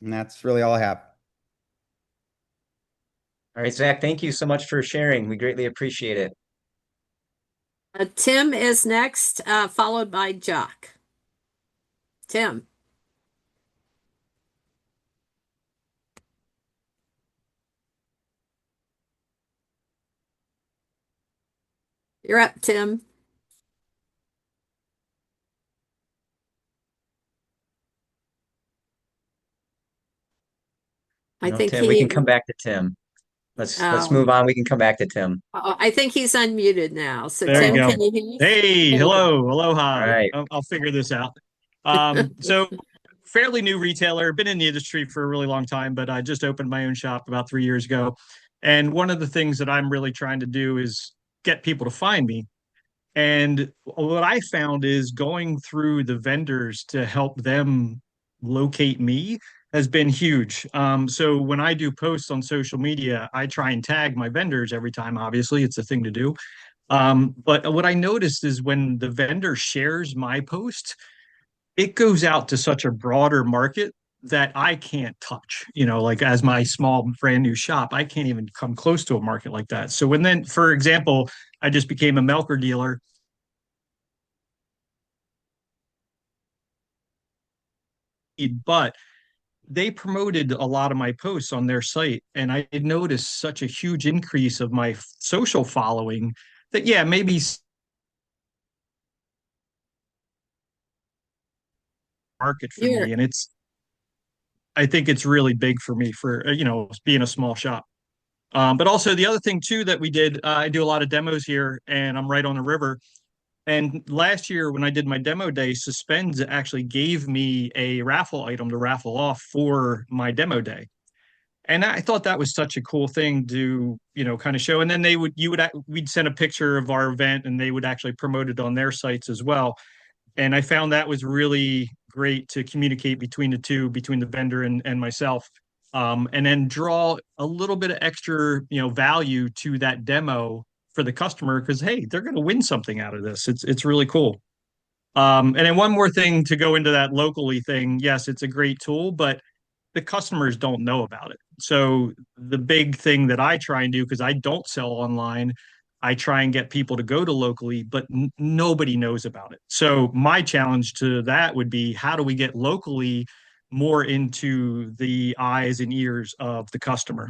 And that's really all I have. All right, Zach, thank you so much for sharing. We greatly appreciate it. Tim is next, followed by Jock. Tim. You're up, Tim. I No, think Tim, we can he, come back to Tim. Let's um, move on. We can come back to Tim. I think he's unmuted now. So There you Tim, Oh, go. can you hear us? Hey, There you go. hello, all aloha. right. I'll figure this out. So fairly new retailer, been in the industry for a really long time, but I just opened my own shop about 3 years ago. And one of the things that I'm really trying to do is get people to find me. And what I found is going through the vendors to help them locate me has been huge. So when I do posts on social media, I try and tag my vendors every time. Obviously, it's a thing to do. But what I noticed is when the vendor shares my post, it goes out to such a broader market that I can't touch. Like as my small brand new shop, I can't even come close to a market like that. So when then, for example, I just became a Melker dealer, but they promoted a lot of my posts on their site, and I had noticed such a huge increase of my social following that yeah, maybe market for You're me, and I think it's really big for me for being a small shop. But also the other thing too that we did, I do a lot of demos here, and I'm right on the river. And last year when I did my demo day, Suspends actually gave me a raffle item to raffle off for my demo day. And I thought that was such a cool thing to, kind of show. And then we'd send a picture of our event and they would actually promote it on their sites as well. And I found that was really great to communicate between the two, between the vendor and myself. And then draw a little bit of extra, value to that demo for the customer because hey, they're going to win something out of this. It's really cool. And then one more thing to go into that locally thing. Yes, it's a great tool, but the customers don't know about it. So the big thing that I try and do, because I don't sell online, I try and get people to go to locally, but nobody knows about it. So my challenge to that would be how do we get locally more into the eyes and ears of the customer?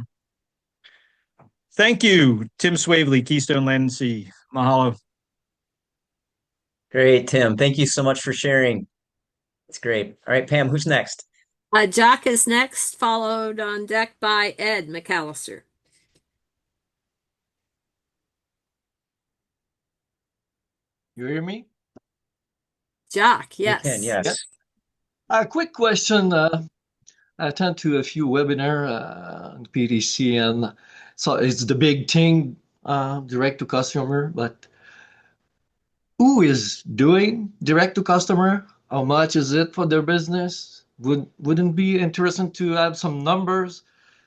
Thank you, Tim Swavely, Keystone Land and Sea. Mahalo. Great, Tim. Thank you so much for sharing. It's great. All right, Pam, who's next? Jock is next, followed on deck by Ed McAllister. You hear me? Jock, We can, yes. yes. A quick question. I attend to a few webinar on PDC, and so it's the big thing, direct to customer. But who is doing direct to customer? How much is it for their business? Wouldn't be interesting to have some numbers?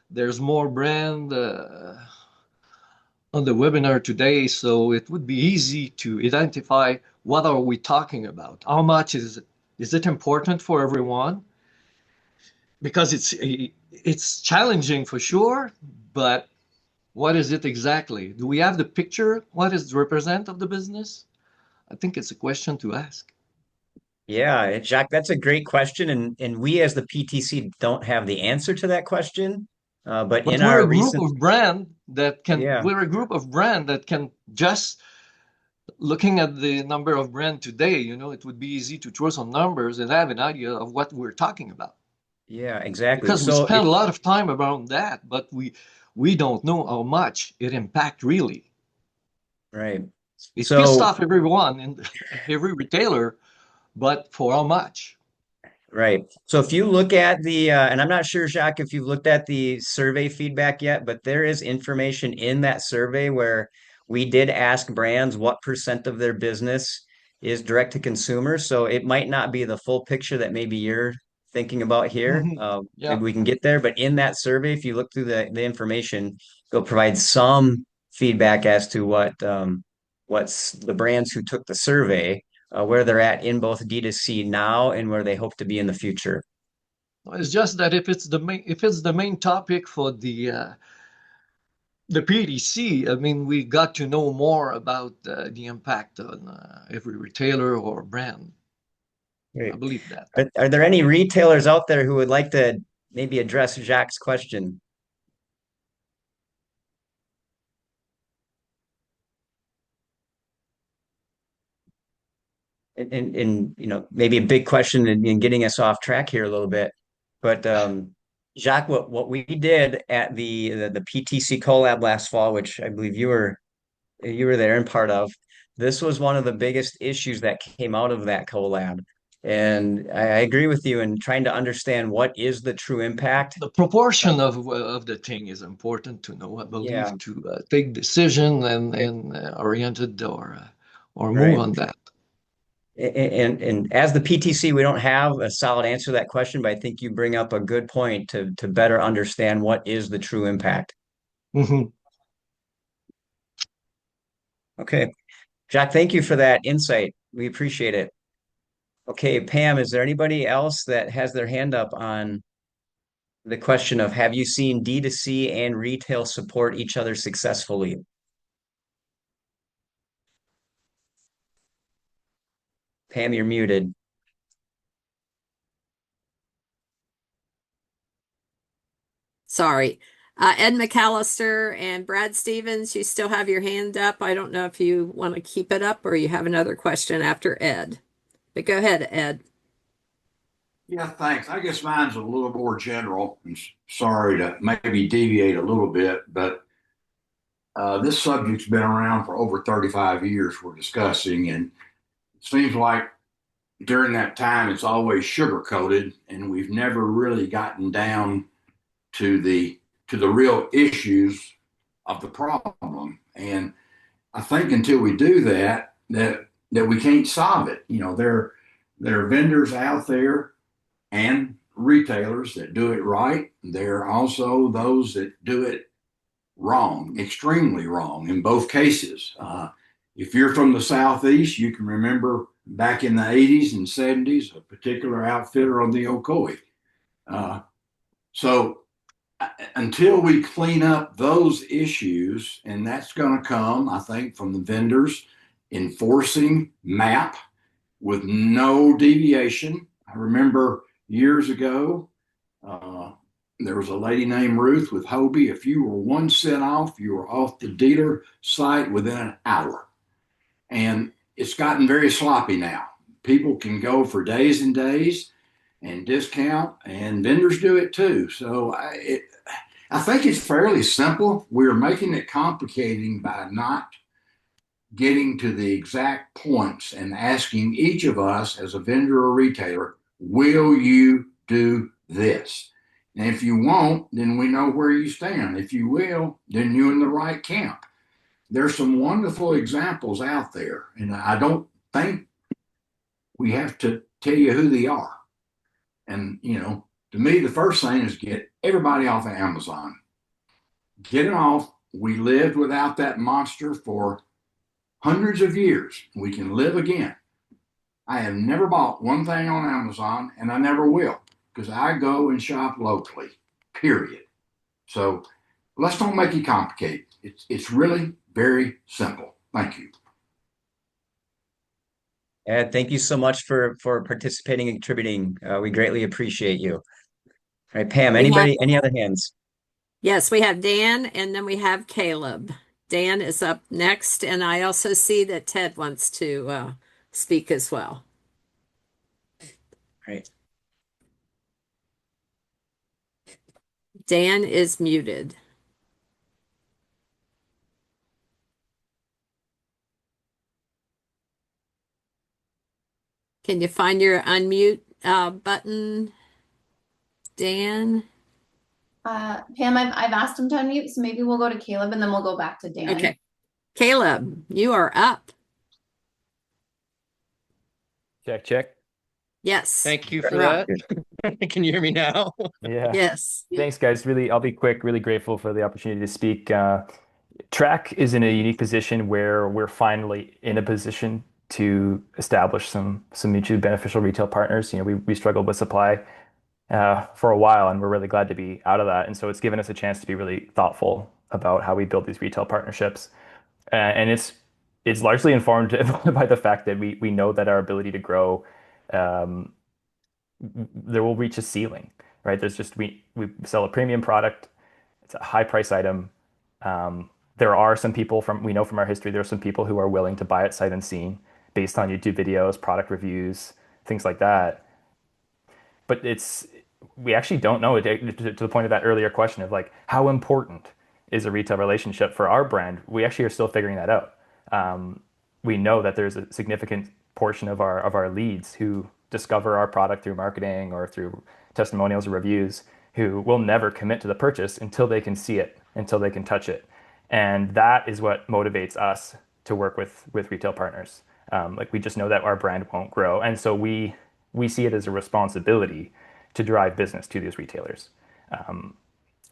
There's more brand on the webinar today, so it would be easy to identify what are we talking about. How much is it important for everyone? Because it's challenging for sure, but what is it exactly? Do we have the picture? What is the represent of the business? I think it's a question to ask. Yeah, Jacques, that's a great question. And we as the PTC don't have the answer to that question. But But in our recent, yeah, we're a group of brand that can just looking at the number of brand today, it would be easy to throw some numbers and have an idea of what we're talking about. yeah, exactly. Because we So spend if a lot of time around that, but we don't know how much it impact really. right. It pissed So off everyone and every retailer, but for how much? right. So if you look at and I'm not sure, Jacques, if you've looked at the survey feedback yet, but there is information in that survey where we did ask brands what percent of their business is direct to consumer. So it might not be the full picture that maybe you're thinking about here. Yeah. Maybe we can get there, but in that survey, if you look through the information, it'll provide some feedback as to what's the brands who took the survey where they're at in both D2C now and where they hope to be in the future? It's just that if it's the main topic for the PDC, I mean, we got to know more about the impact on every retailer or brand. Great. I believe that. Are there any retailers out there who would like to maybe address Jacques' question? And maybe a big question in getting us off track here a little bit, but Jacques, what we did at the PTC collab last fall, which I believe you were there and part of, this was one of the biggest issues that came out of that collab. And I agree with you in trying to understand what is the true impact. The proportion of the thing is important to know, I believe, Yeah. to take decision and oriented or move Right. on that. And as the PTC, we don't have a solid answer to that question, but I think you bring up a good point to better understand what is the true impact. Mhm. Okay. Jack, thank you for that insight. We appreciate it. Okay, Pam, is there anybody else that has their hand up on the question of have you seen D2C and retail support each other successfully? Pam, you're muted. Sorry. Ed McAllister and Brad Stevens, you still have your hand up. I don't know if you want to keep it up or you have another question after Ed. But go ahead, Ed. Yeah, thanks. I guess mine's a little more general. And sorry to maybe deviate a little bit, but this subject's been around for over 35 years we're discussing, and it seems like during that time it's always sugar coated, and we've never really gotten down to the real issues of the problem. And I think until we do that, that we can't solve it. There are vendors out there and retailers that do it right. There are also those that do it wrong, extremely wrong in both cases. If you're from the Southeast, you can remember back in the 80s and 70s, a particular outfitter on the Ocoee. So until we clean up those issues, and that's going to come, I think, from the vendors enforcing MAP with no deviation. I remember years ago, there was a lady named Ruth with Hobie. If you were 1 cent off, you were off the dealer site within an hour. And it's gotten very sloppy now. People can go for days and days and discount, and vendors do it too. So I think it's fairly simple. We're making it complicating by not getting to the exact points and asking each of us as a vendor or retailer, will you do this? And if you won't, then we know where you stand. If you will, then you're in the right camp. There's some wonderful examples out there, and I don't think we have to tell you who they are. And, to me, the first thing is get everybody off of Amazon. Get it off. We lived without that monster for hundreds of years. We can live again. I have never bought one thing on Amazon, and I never will, because I go and shop locally, period. So let's don't make it complicated. It's really very simple. Thank you. Ed, thank you so much for participating and contributing. We greatly appreciate you. All right, Pam, any other hands? Yes, we have Dan and then we have Caleb. Dan is up next, and I also see that Ted wants to speak as well. Right. Dan is muted. Can you find your unmute button, Dan? Pam, I've asked him to unmute, so maybe we'll go to Caleb and then we'll go back to Dan. Okay. Caleb, you are up. Check, check. Yes. Thank you for that. Can you hear me now? Yeah. Yes. Thanks, guys. Really, I'll be quick. Really grateful for the opportunity to speak. Track is in a unique position where we're finally in a position to establish some mutually beneficial retail partners. We struggled with supply for a while, and we're really glad to be out of that. And so it's given us a chance to be really thoughtful about how we build these retail partnerships. And it's largely informed by the fact that we know that our ability to grow, um, there will reach a ceiling, right? We sell a premium product. It's a high price item. There are some people we know from our history, there are some people who are willing to buy it sight unseen based on YouTube videos, product reviews, things like that. But we actually don't know to the point of that earlier question of like, how important is a retail relationship for our brand? We actually are still figuring that out. We know that there's a significant portion of our leads who discover our product through marketing or through testimonials or reviews who will never commit to the purchase until they can see it, until they can touch it. And that is what motivates us to work with retail partners. Like we just know that our brand won't grow. And so we see it as a responsibility to drive business to these retailers.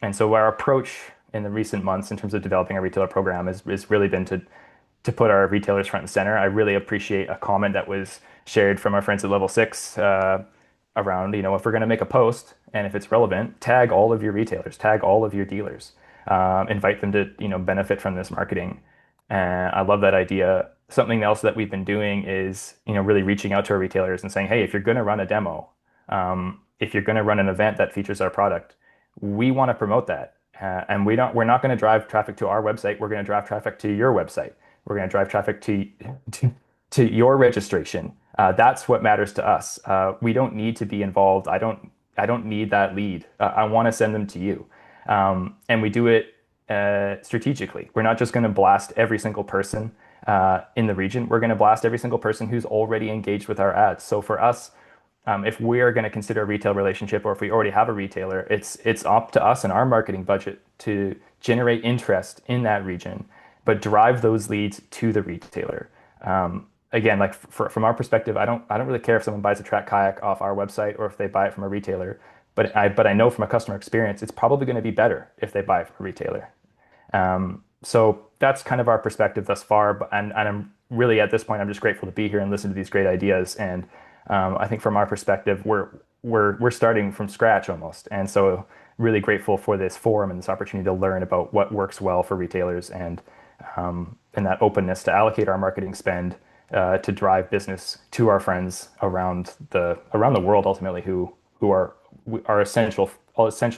And so our approach in the recent months in terms of developing a retailer program has really been to put our retailers front and center. I really appreciate a comment that was shared from our friends at Level 6 around, if we're going to make a post and if it's relevant, tag all of your retailers, tag all of your dealers, invite them to, benefit from this marketing. And I love that idea. Something else that we've been doing is, really reaching out to our retailers and saying, hey, if you're going to run a demo, if you're going to run an event that features our product, we want to promote that. And we're not going to drive traffic to our website. We're going to drive traffic to your website. We're going to drive traffic to your registration. That's what matters to us. We don't need to be involved. I don't need that lead. I want to send them to you. And we do it strategically. We're not just going to blast every single person in the region. We're going to blast every single person who's already engaged with our ads. So for us, if we're going to consider a retail relationship, or if we already have a retailer, it's up to us and our marketing budget to generate interest in that region, but drive those leads to the retailer. Again, like from our perspective, I don't really care if someone buys a track kayak off our website or if they buy it from a retailer, but I know from a customer experience, it's probably going to be better if they buy it from a retailer. So that's kind of our perspective thus far. And I'm really at this point, I'm just grateful to be here and listen to these great ideas. And I think from our perspective, we're starting from scratch almost. And so really grateful for this forum and this opportunity to learn about what works well for retailers and that openness to allocate our marketing spend to drive business to our friends around the world, ultimately, who are essential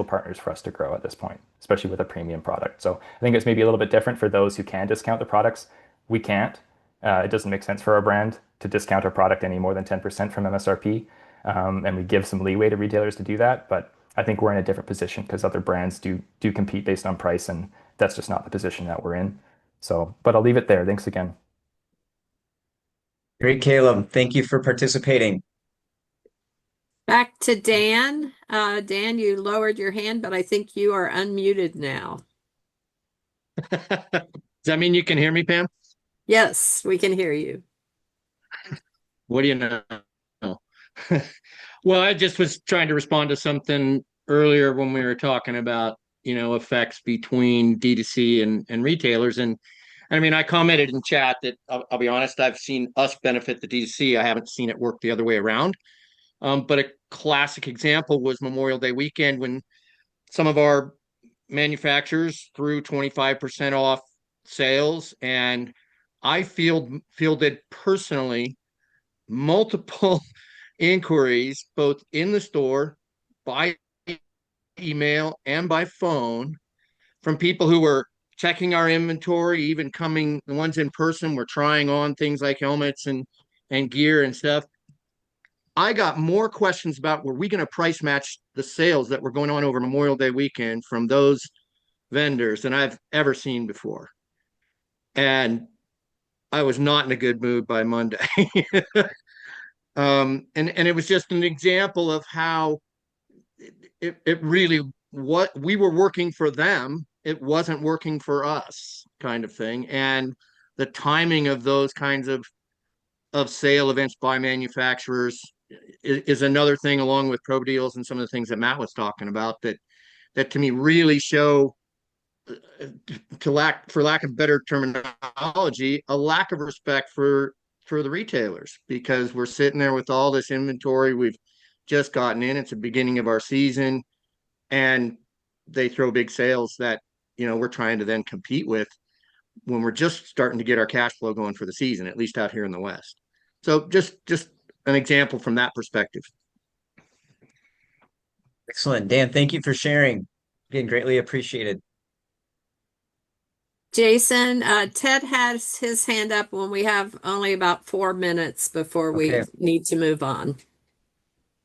partners for us to grow at this point, especially with a premium product. So I think it's maybe a little bit different for those who can discount the products. We can't. It doesn't make sense for our brand to discount our product any more than 10% from MSRP. And we give some leeway to retailers to do that. But I think we're in a different position because other brands do compete based on price, and that's just not the position that we're in. So, but I'll leave it there. Thanks again. Great, Caleb. Thank you for participating. Back to Dan. Dan, you lowered your hand, but I think you are unmuted now. Does that mean you can hear me, Pam? Yes, we can hear you. What do you know? Well, I just was trying to respond to something earlier when we were talking about, effects between D2C and retailers. And I mean, I commented in chat that I'll be honest, I've seen us benefit the D2C. I haven't seen it work the other way around. But a classic example was Memorial Day weekend when some of our manufacturers threw 25% off sales, and I fielded personally multiple inquiries, both in the store, by email, and by phone, from people who were checking our inventory, even coming, the ones in person were trying on things like helmets and gear and stuff. I got more questions about, were we going to price match the sales that were going on over Memorial Day weekend from those vendors than I've ever seen before. And I was not in a good mood by Monday. And it was just an example of how it really, what we were working for them, it wasn't working for us, kind of thing. And the timing of those kinds of sale events by manufacturers is another thing, along with pro deals and some of the things that Matt was talking about, that to me really show, for lack of better terminology, a lack of respect for for the retailers because we're sitting there with all this inventory we've just gotten in. It's the beginning of our season, and they throw big sales that we're trying to then compete with when we're just starting to get our cash flow going for the season, at least out here in the West. So just an example from that perspective. Excellent. Dan, thank you for sharing. Again, greatly appreciated. Jason, Ted has his hand up when we have only about 4 minutes before we Okay. need to move on.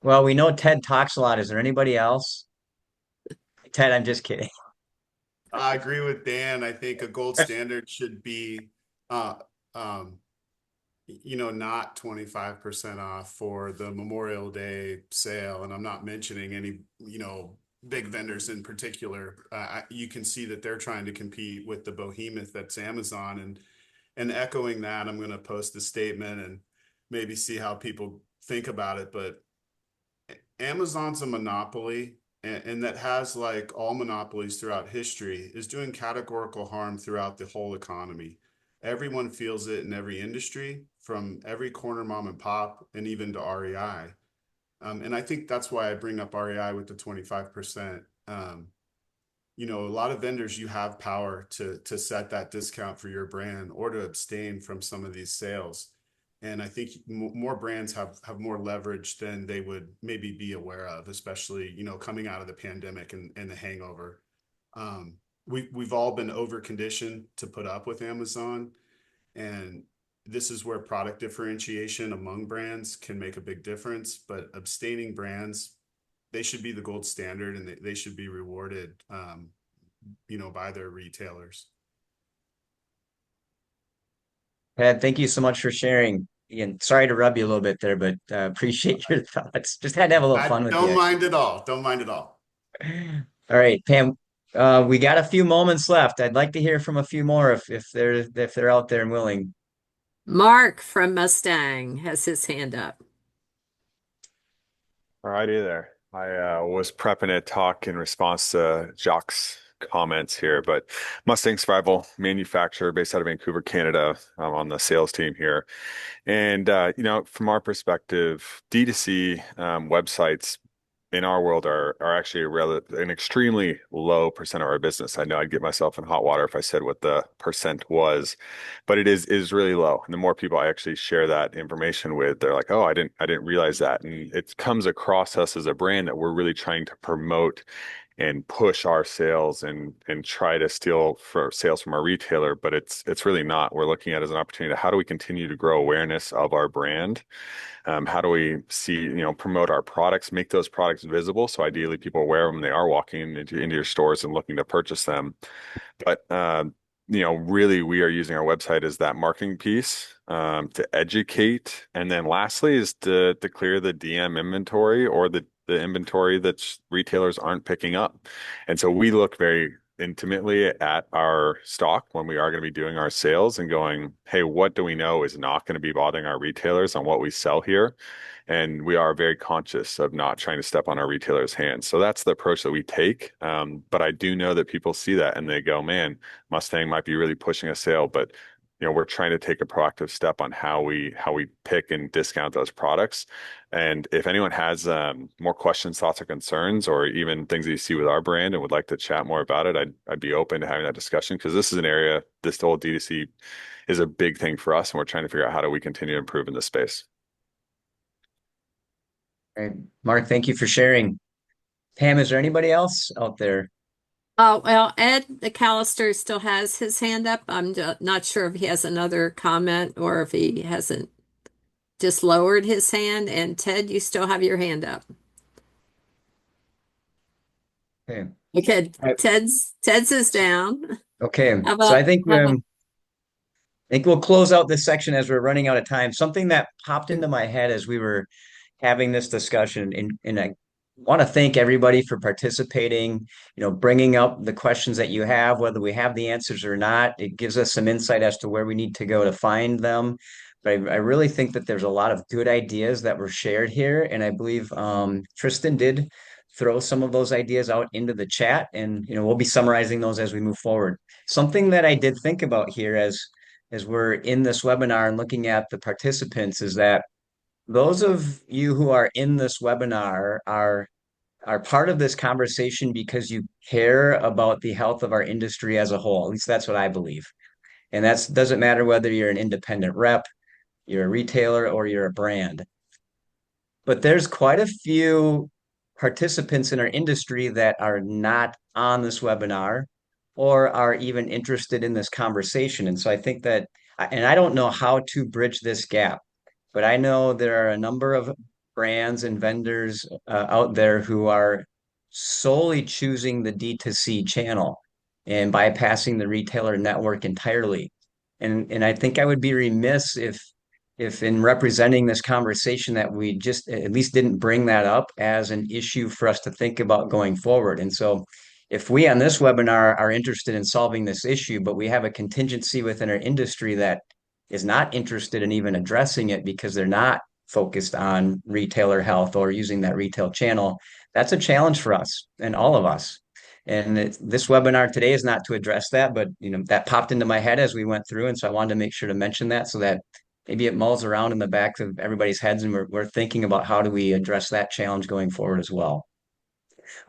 Well, we know Ted talks a lot. Is there anybody else? Ted, I'm just kidding. I agree with Dan. I think a gold standard should be, not 25% off for the Memorial Day sale. And I'm not mentioning any, big vendors in particular. You can see that they're trying to compete with the behemoth that's Amazon. And echoing that, I'm going to post a statement and maybe see how people think about it. But Amazon's a monopoly, and that has, like all monopolies throughout history, is doing categorical harm throughout the whole economy. Everyone feels it in every industry, from every corner mom and pop and even to REI. And I think that's why I bring up REI with the 25%. A lot of vendors, you have power to set that discount for your brand or to abstain from some of these sales. And I think more brands have more leverage than they would maybe be aware of, especially, coming out of the pandemic and the hangover. We've all been over conditioned to put up with Amazon. And this is where product differentiation among brands can make a big difference. But abstaining brands, they should be the gold standard, and they should be rewarded, by their retailers. Ted, thank you so much for sharing. Again, sorry to rub you a little bit there, but appreciate your thoughts. Just had to have a little fun with you. Don't mind at all. Don't mind at all. All right, Pam, we got a few moments left. I'd like to hear from a few more if they're out there and willing. Mark from Mustang has his hand up. Alrighty there. I was prepping a talk in response to Jacques' comments here, but Mustang Survival manufacturer based out of Vancouver, Canada. I'm on the sales team here. And, from our perspective, D2C websites in our world are actually an extremely low percent of our business. I know I'd get myself in hot water if I said what the percent was, but it is really low. And the more people I actually share that information with, they're like, "Oh, I didn't realize that." And it comes across us as a brand that we're really trying to promote and push our sales and try to steal for sales from our retailer, but it's really not. We're looking at it as an opportunity to how do we continue to grow awareness of our brand. How do we promote our products, make those products visible? So ideally people wear them when they are walking into your stores and looking to purchase them. But, really we are using our website as that marketing piece to educate. And then lastly is to clear the DM inventory or the inventory that retailers aren't picking up. And so we look very intimately at our stock when we are going to be doing our sales and going, hey, what do we know is not going to be bothering our retailers on what we sell here? And we are very conscious of not trying to step on our retailers' hands. So that's the approach that we take. But I do know that people see that and they go, man, Mustang might be really pushing a sale, but we're trying to take a proactive step on how we pick and discount those products. And if anyone has more questions, thoughts, or concerns, or even things that you see with our brand and would like to chat more about it, I'd be open to having that discussion because this is an area, this whole D2C is a big thing for us, and we're trying to figure out how do we continue to improve in this space. All right, Mark, thank you for sharing. Pam, is there anybody else out there? Oh, well, Ed McAllister still has his hand up. I'm not sure if he has another comment or if he hasn't just lowered his hand. And Ted, you still have your hand up. Okay. Okay, Ted's is down. Okay, How so I about, think how about- we'll close out this section as we're running out of time. Something that popped into my head as we were having this discussion, and I want to thank everybody for participating, bringing up the questions that you have, whether we have the answers or not. It gives us some insight as to where we need to go to find them. But I really think that there's a lot of good ideas that were shared here. And I believe Tristan did throw some of those ideas out into the chat. And, we'll be summarizing those as we move forward. Something that I did think about here as as we're in this webinar and looking at the participants is that those of you who are in this webinar are part of this conversation because you care about the health of our industry as a whole. At least that's what I believe. And that doesn't matter whether you're an independent rep, you're a retailer, or you're a brand. But there's quite a few participants in our industry that are not on this webinar or are even interested in this conversation. And so I think that, and I don't know how to bridge this gap, but I know there are a number of brands and vendors out there who are solely choosing the D2C channel and bypassing the retailer network entirely. And I think I would be remiss if in representing this conversation that we just at least didn't bring that up as an issue for us to think about going forward. And so if we on this webinar are interested in solving this issue, but we have a contingency within our industry that is not interested in even addressing it because they're not focused on retailer health or using that retail channel, that's a challenge for us and all of us. And this webinar today is not to address that, but that popped into my head as we went through, and so I wanted to make sure to mention that so that maybe it mulls around in the back of everybody's heads, and we're thinking about how do we address that challenge going forward as well.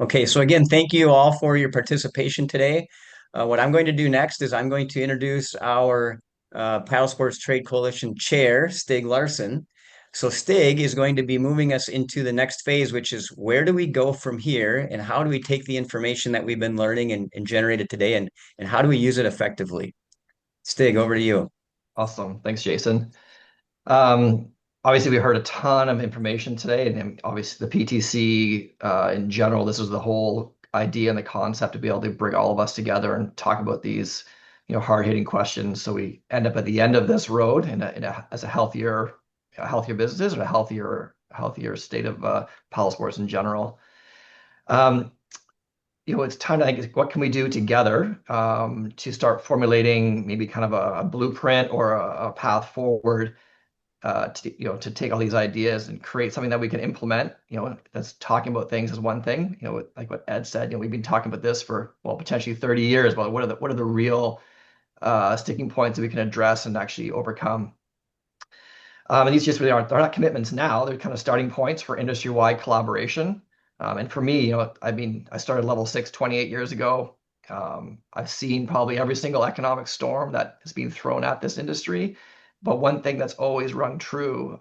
Okay, so again, thank you all for your participation today. What I'm going to do next is I'm going to introduce our Paddle Sports Trade Coalition Chair, Stig Larson. So Stig is going to be moving us into the next phase, which is where do we go from here and how do we take the information that we've been learning and generate it today and how do we use it effectively? Stig, over to you. Awesome. Thanks, Jason. Obviously, we heard a ton of information today, and obviously the PTC in general, this was the whole idea and the concept to be able to bring all of us together and talk about these, hard-hitting questions. So we end up at the end of this road as a healthier businesses and a healthier state of paddle sports in general. It's time to think, what can we do together to start formulating maybe kind of a blueprint or a path forward to take all these ideas and create something that we can implement. That's talking about things is one thing. Like what Ed said, we've been talking about this for potentially 30 years. But what are the real sticking points that we can address and actually overcome? And these just really aren't. They're not commitments now. They're kind of starting points for industry-wide collaboration. And for me, I started Level 6 28 years ago. I've seen probably every single economic storm that has been thrown at this industry. But one thing that's always rung true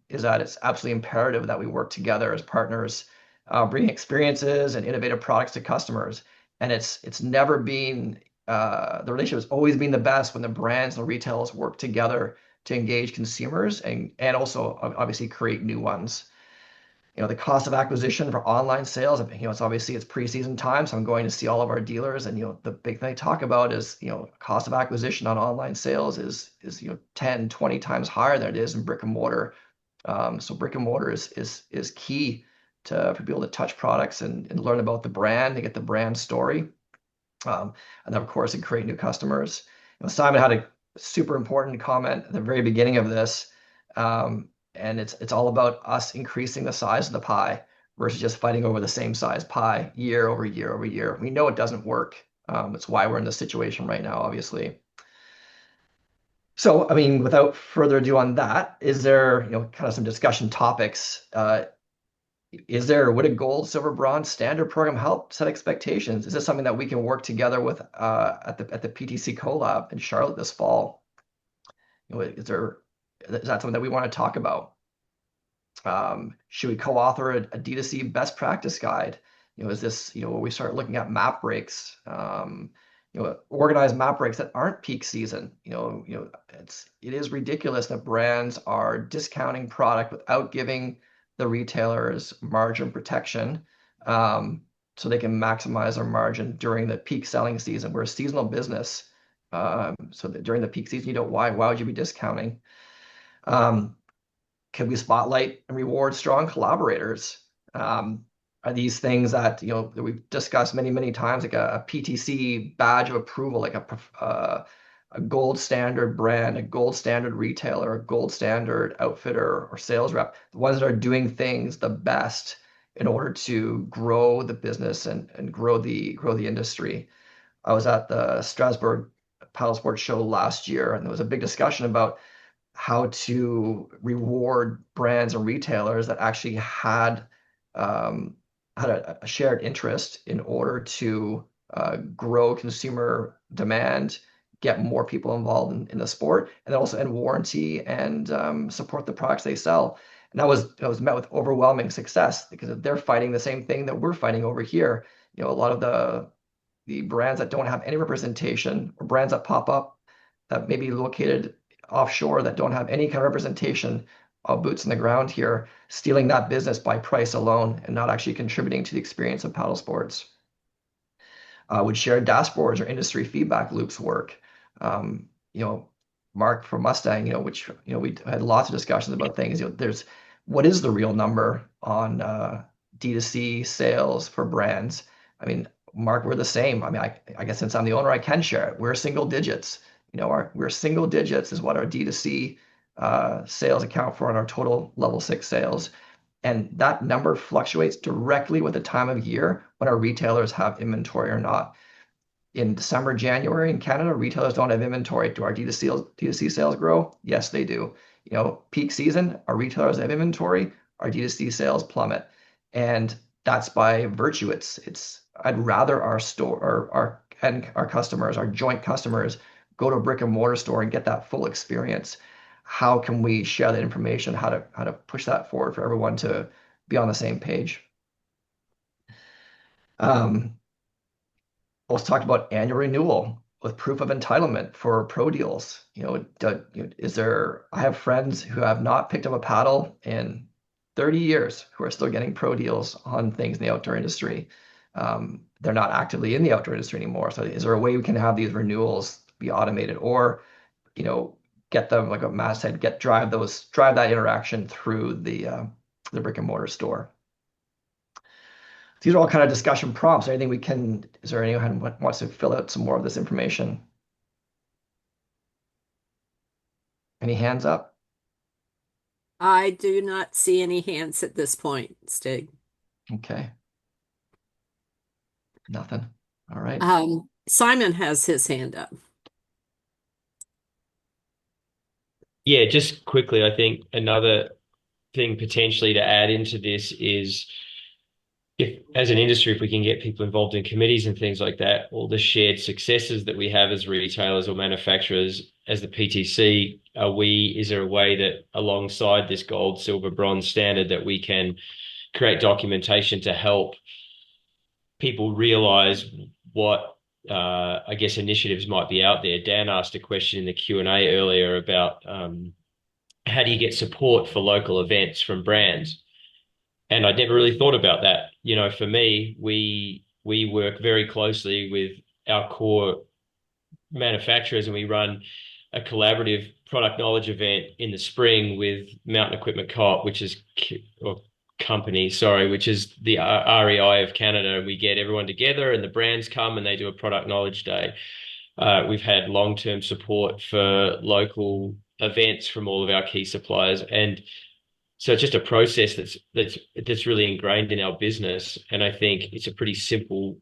is that it's absolutely imperative that we work together as partners, bringing experiences and innovative products to customers. And it's never been, the relationship has always been the best when the brands and the retailers work together to engage consumers and also obviously create new ones. The cost of acquisition for online sales, it's obviously it's preseason time, so I'm going to see all of our dealers, and the big thing I talk about is cost of acquisition on online sales is 10, 20 times higher than it is in brick and mortar. So brick and mortar is key for people to touch products and learn about the brand, to get the brand story, and then of course and create new customers. Simon had a super important comment at the very beginning of this. And it's all about us increasing the size of the pie versus just fighting over the same size pie year over year over year. We know it doesn't work. It's why we're in this situation right now, obviously. So, without further ado on that, is there, kind of some discussion topics? Would a gold, silver, bronze standard program help set expectations? Is this something that we can work together with at the PTC Collab in Charlotte this fall? Is that something that we want to talk about? Should we co-author a D2C best practice guide? Is this, where we start looking at map breaks, organize map breaks that aren't peak season? It is ridiculous that brands are discounting product without giving the retailers margin protection, so they can maximize their margin during the peak selling season. We're a seasonal business, so that during the peak season, why would you be discounting? Can we spotlight and reward strong collaborators? Are these things that that we've discussed many times, like a PTC badge of approval, like a gold standard brand, a gold standard retailer, a gold standard outfitter or sales rep, the ones that are doing things the best in order to grow the business and grow the industry. I was at the Strasbourg Paddle Sports show last year, and there was a big discussion about how to reward brands and retailers that actually had a shared interest in order to grow consumer demand, get more people involved in the sport, and then also end warranty and support the products they sell. And that was met with overwhelming success because they're fighting the same thing that we're fighting over here. You know, a lot of the brands that don't have any representation, or brands that pop up that may be located offshore that don't have any kind of representation of boots on the ground here, stealing that business by price alone and not actually contributing to the experience of paddle sports. Would share dashboards or industry feedback loops work? You know, Mark from Mustang, which we had lots of discussions about things. There's what is the real number on D2C sales for brands? I mean, Mark, we're the same. I mean, I guess since I'm the owner, I can share it. We're single digits. We're single digits is what our D2C sales account for on our total level 6 sales. And that number fluctuates directly with the time of year when our retailers have inventory or not. In December, January in Canada, retailers don't have inventory. Do our D2C sales grow? Yes, they do. Peak season, our retailers have inventory, our D2C sales plummet. And that's by virtue. I'd rather our store or our customers, our joint customers, go to a brick and mortar store and get that full experience. How can we share that information? How to push that forward for everyone to be on the same page? Also talked about annual renewal with proof of entitlement for pro deals. I have friends who have not picked up a paddle in 30 years who are still getting pro deals on things in the outdoor industry. They're not actively in the outdoor industry anymore. So is there a way we can have these renewals be automated, or get them, like Matt said, drive that interaction through the brick and mortar store? These are all kind of discussion prompts. Is there anyone who wants to fill out some more of this information? Any hands up? I do not see any hands at this point, Stig. Okay. Nothing. All right. Simon has his hand up. Yeah, just quickly, I think another thing potentially to add into this is, if as an industry, if we can get people involved in committees and things like that, all the shared successes that we have as retailers or manufacturers, as the PTC, is there a way that alongside this gold, silver, bronze standard that we can create documentation to help people realize what I guess initiatives might be out there? Dan asked a question in the Q&A earlier about how do you get support for local events from brands? And I never really thought about that. For me, we work very closely with our core manufacturers, and we run a collaborative product knowledge event in the spring with Mountain Equipment Co-op, which is which is the REI of Canada. We get everyone together, and the brands come and they do a product knowledge day. We've had long-term support for local events from all of our key suppliers, and so it's just a process that's really ingrained in our business. And I think it's they're pretty simple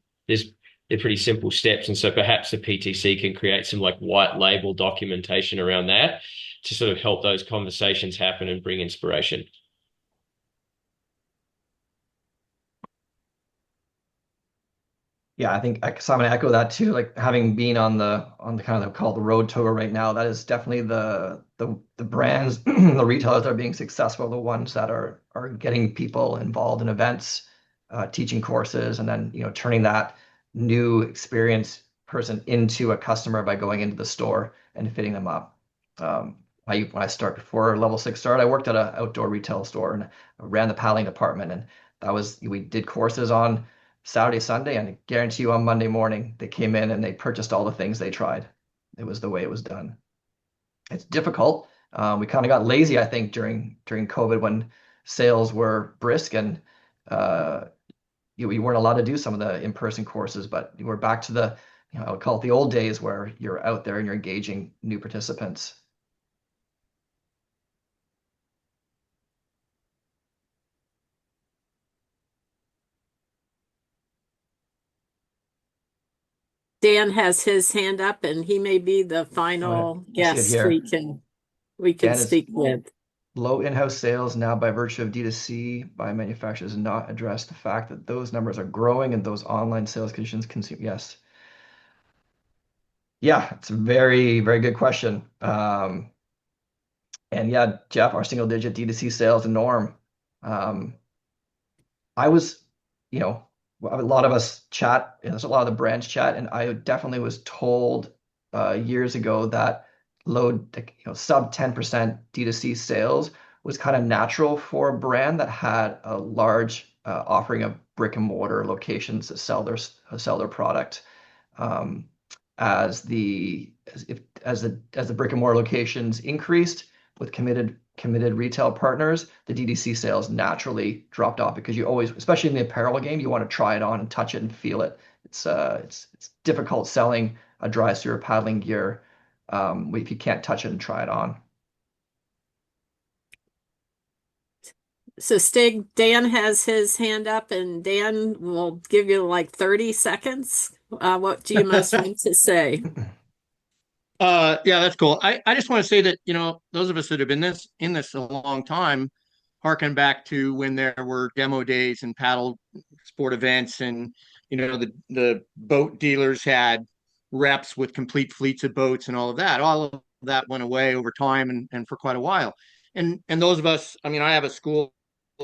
steps. And so perhaps the PTC can create some like white label documentation around that to sort of help those conversations happen and bring inspiration. Yeah, I think Simon, I echo that too. Like having been on the kind of called the road tour right now, that is definitely the brands, the retailers that are being successful, the ones that are getting people involved in events, teaching courses, and then turning that new experience person into a customer by going into the store and fitting them up. When I start before level 6 started, I worked at an outdoor retail store and I ran the paddling department, and we did courses on Saturday, Sunday, and I guarantee you on Monday morning, they came in and they purchased all the things they tried. It was the way it was done. It's difficult. We kind of got lazy, I think, during COVID when sales were brisk and we weren't allowed to do some of the in-person courses, but we're back to the, I would call it the old days where you're out there and you're engaging new participants. Dan has his hand up, and he may be the final I see it guest here. we can Dan is speak with. low in-house sales now by virtue of D2C by manufacturers not address the fact that those numbers are growing and those online sales conditions consume. Yes. Yeah, it's a very, very good question. And yeah, Jeff, our single digit D2C sales the norm. Um, I was, you know, a lot of us chat, and there's a lot of the brands chat, and I definitely was told years ago that low, sub 10% D2C sales was kind of natural for a brand that had a large offering of brick and mortar locations that sell their product. Um, as the as the brick and mortar locations increased with committed retail partners, the DTC sales naturally dropped off because you always, especially in the apparel game, you want to try it on and touch it and feel it. It's difficult selling a dry sewer paddling gear if you can't touch it and try it on. So Stig, Dan has his hand up, and Dan will give you like 30 seconds. What do you most want to say? Yeah, that's cool. I just want to say that, those of us that have been in this a long time, harken back to when there were demo days and paddle sport events, and the boat dealers had reps with complete fleets of boats and all of that. All of that went away over time and for quite a while. And those of us, I mean, I have a school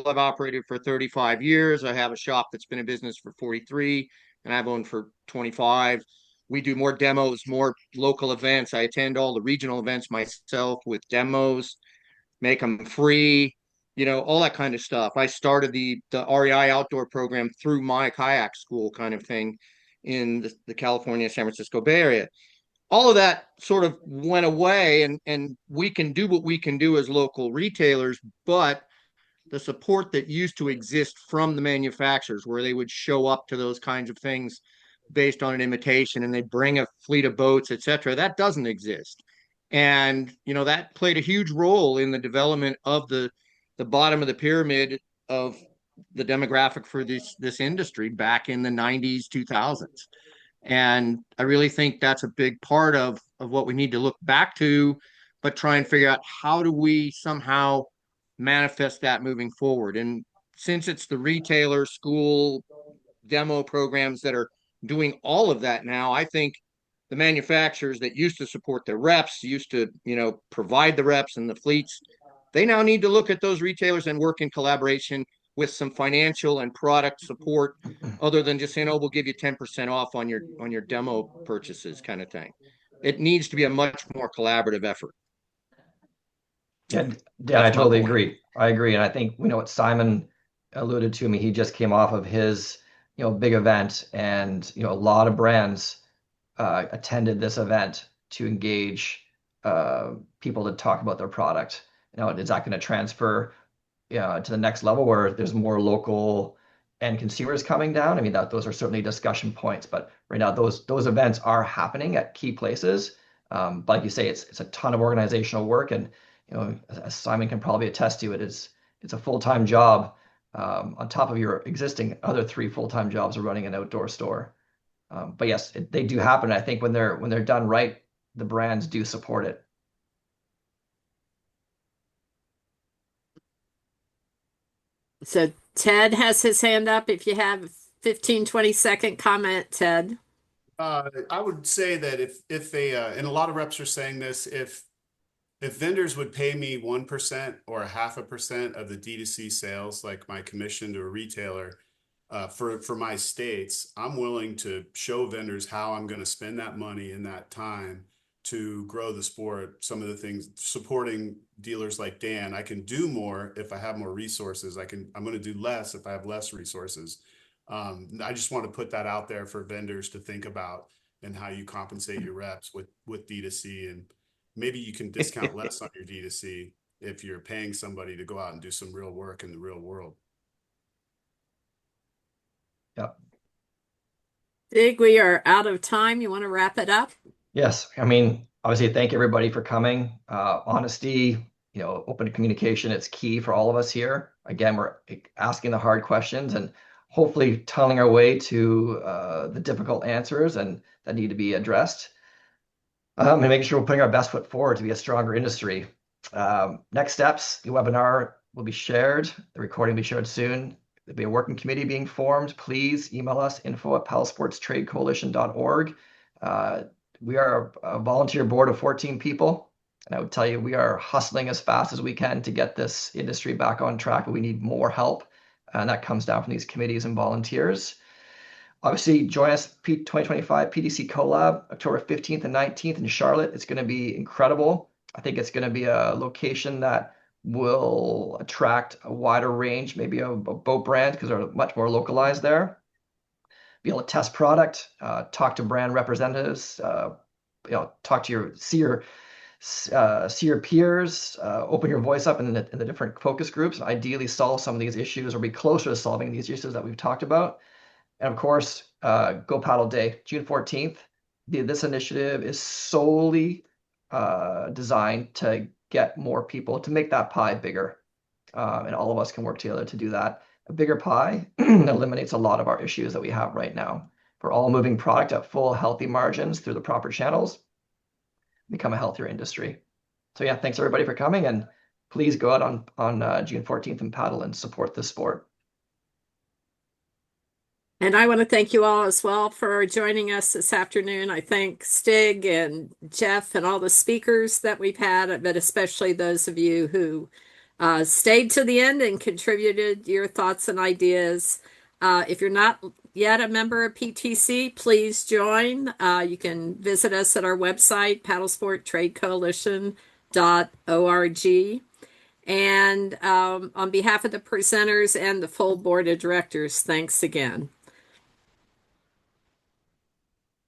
I've operated for 35 years. I have a shop that's been in business for 43, and I've owned for 25. We do more demos, more local events. I attend all the regional events myself with demos, make them free, all that kind of stuff. I started the REI outdoor program through my kayak school kind of thing in the California, San Francisco Bay Area. All of that sort of went away, and we can do what we can do as local retailers, but the support that used to exist from the manufacturers, where they would show up to those kinds of things based on an invitation and they bring a fleet of boats, etc., that doesn't exist. And that played a huge role in the development of the bottom of the pyramid of the demographic for this industry back in the 90s, 2000s. And I really think that's a big part of what we need to look back to, but try and figure out how do we somehow manifest that moving forward. And since it's the retailer, school, demo programs that are doing all of that now, I think the manufacturers that used to support their reps, used to, provide the reps and the fleets, they now need to look at those retailers and work in collaboration with some financial and product support, other than just saying, "Oh, we'll give you 10% off on your demo purchases," kind of thing. It needs to be a much more collaborative effort. Yeah, Dan, I totally agree. I agree. And I think we know what Simon alluded to. I mean, he just came off of his, big event, and, a lot of brands attended this event to engage people to talk about their product. Is that going to transfer to the next level where there's more local and consumers coming down? I mean, those are certainly discussion points, but right now those events are happening at key places. But like you say, it's a ton of organizational work, and as Simon can probably attest to, it's a full-time job on top of your existing other 3 full-time jobs of running an outdoor store. But yes, they do happen. I think when they're done right, the brands do support it. So Ted has his hand up. If you have a 15, 20-second comment, Ted. I would say that if they and a lot of reps are saying this, if vendors would pay me 1% or 0.5% of the D2C sales, like my commission to a retailer, for my states, I'm willing to show vendors how I'm going to spend that money in that time to grow the sport. Some of the things supporting dealers like Dan, I can do more if I have more resources. I'm going to do less if I have less resources. I just want to put that out there for vendors to think about, and how you compensate your reps with D2C, and maybe you can discount less on your D2C if you're paying somebody to go out and do some real work in the real world. Yep. Big, we are out of time. You want to wrap it up? Yes. I mean, obviously, thank everybody for coming. Honesty, open communication, it's key for all of us here. Again, we're asking the hard questions, and hopefully tunneling our way to the difficult answers and that need to be addressed. And making sure we're putting our best foot forward to be a stronger industry. Next steps, the webinar will be shared. The recording will be shared soon. There'll be a working committee being formed. Please email us info@paddlesportstradecoalition.org. We are a volunteer board of 14 people. And I would tell you, we are hustling as fast as we can to get this industry back on track, but we need more help. And that comes down from these committees and volunteers. Obviously, join us 2025 PDC Collab, October 15th and 19th in Charlotte. It's going to be incredible. I think it's going to be a location that will attract a wider range, maybe of boat brands, because they're much more localized there. Be able to test product, talk to brand representatives, talk to see your peers, open your voice up in the different focus groups, ideally solve some of these issues or be closer to solving these issues that we've talked about. And of course, Go Paddle Day, June 14th. This initiative is solely designed to get more people, to make that pie bigger. And all of us can work together to do that. A bigger pie eliminates a lot of our issues that we have right now. We're all moving product at full, healthy margins through the proper channels, become a healthier industry. So yeah, thanks everybody for coming, and please go out on June 14th and paddle and support this sport. And I want to thank you all as well for joining us this afternoon. I thank Stig and Jeff and all the speakers that we've had, but especially those of you who stayed to the end and contributed your thoughts and ideas. If you're not yet a member of PTC, please join. You can visit us at our website, paddlesporttradecoalition.org. And on behalf of the presenters and the full board of directors, thanks again.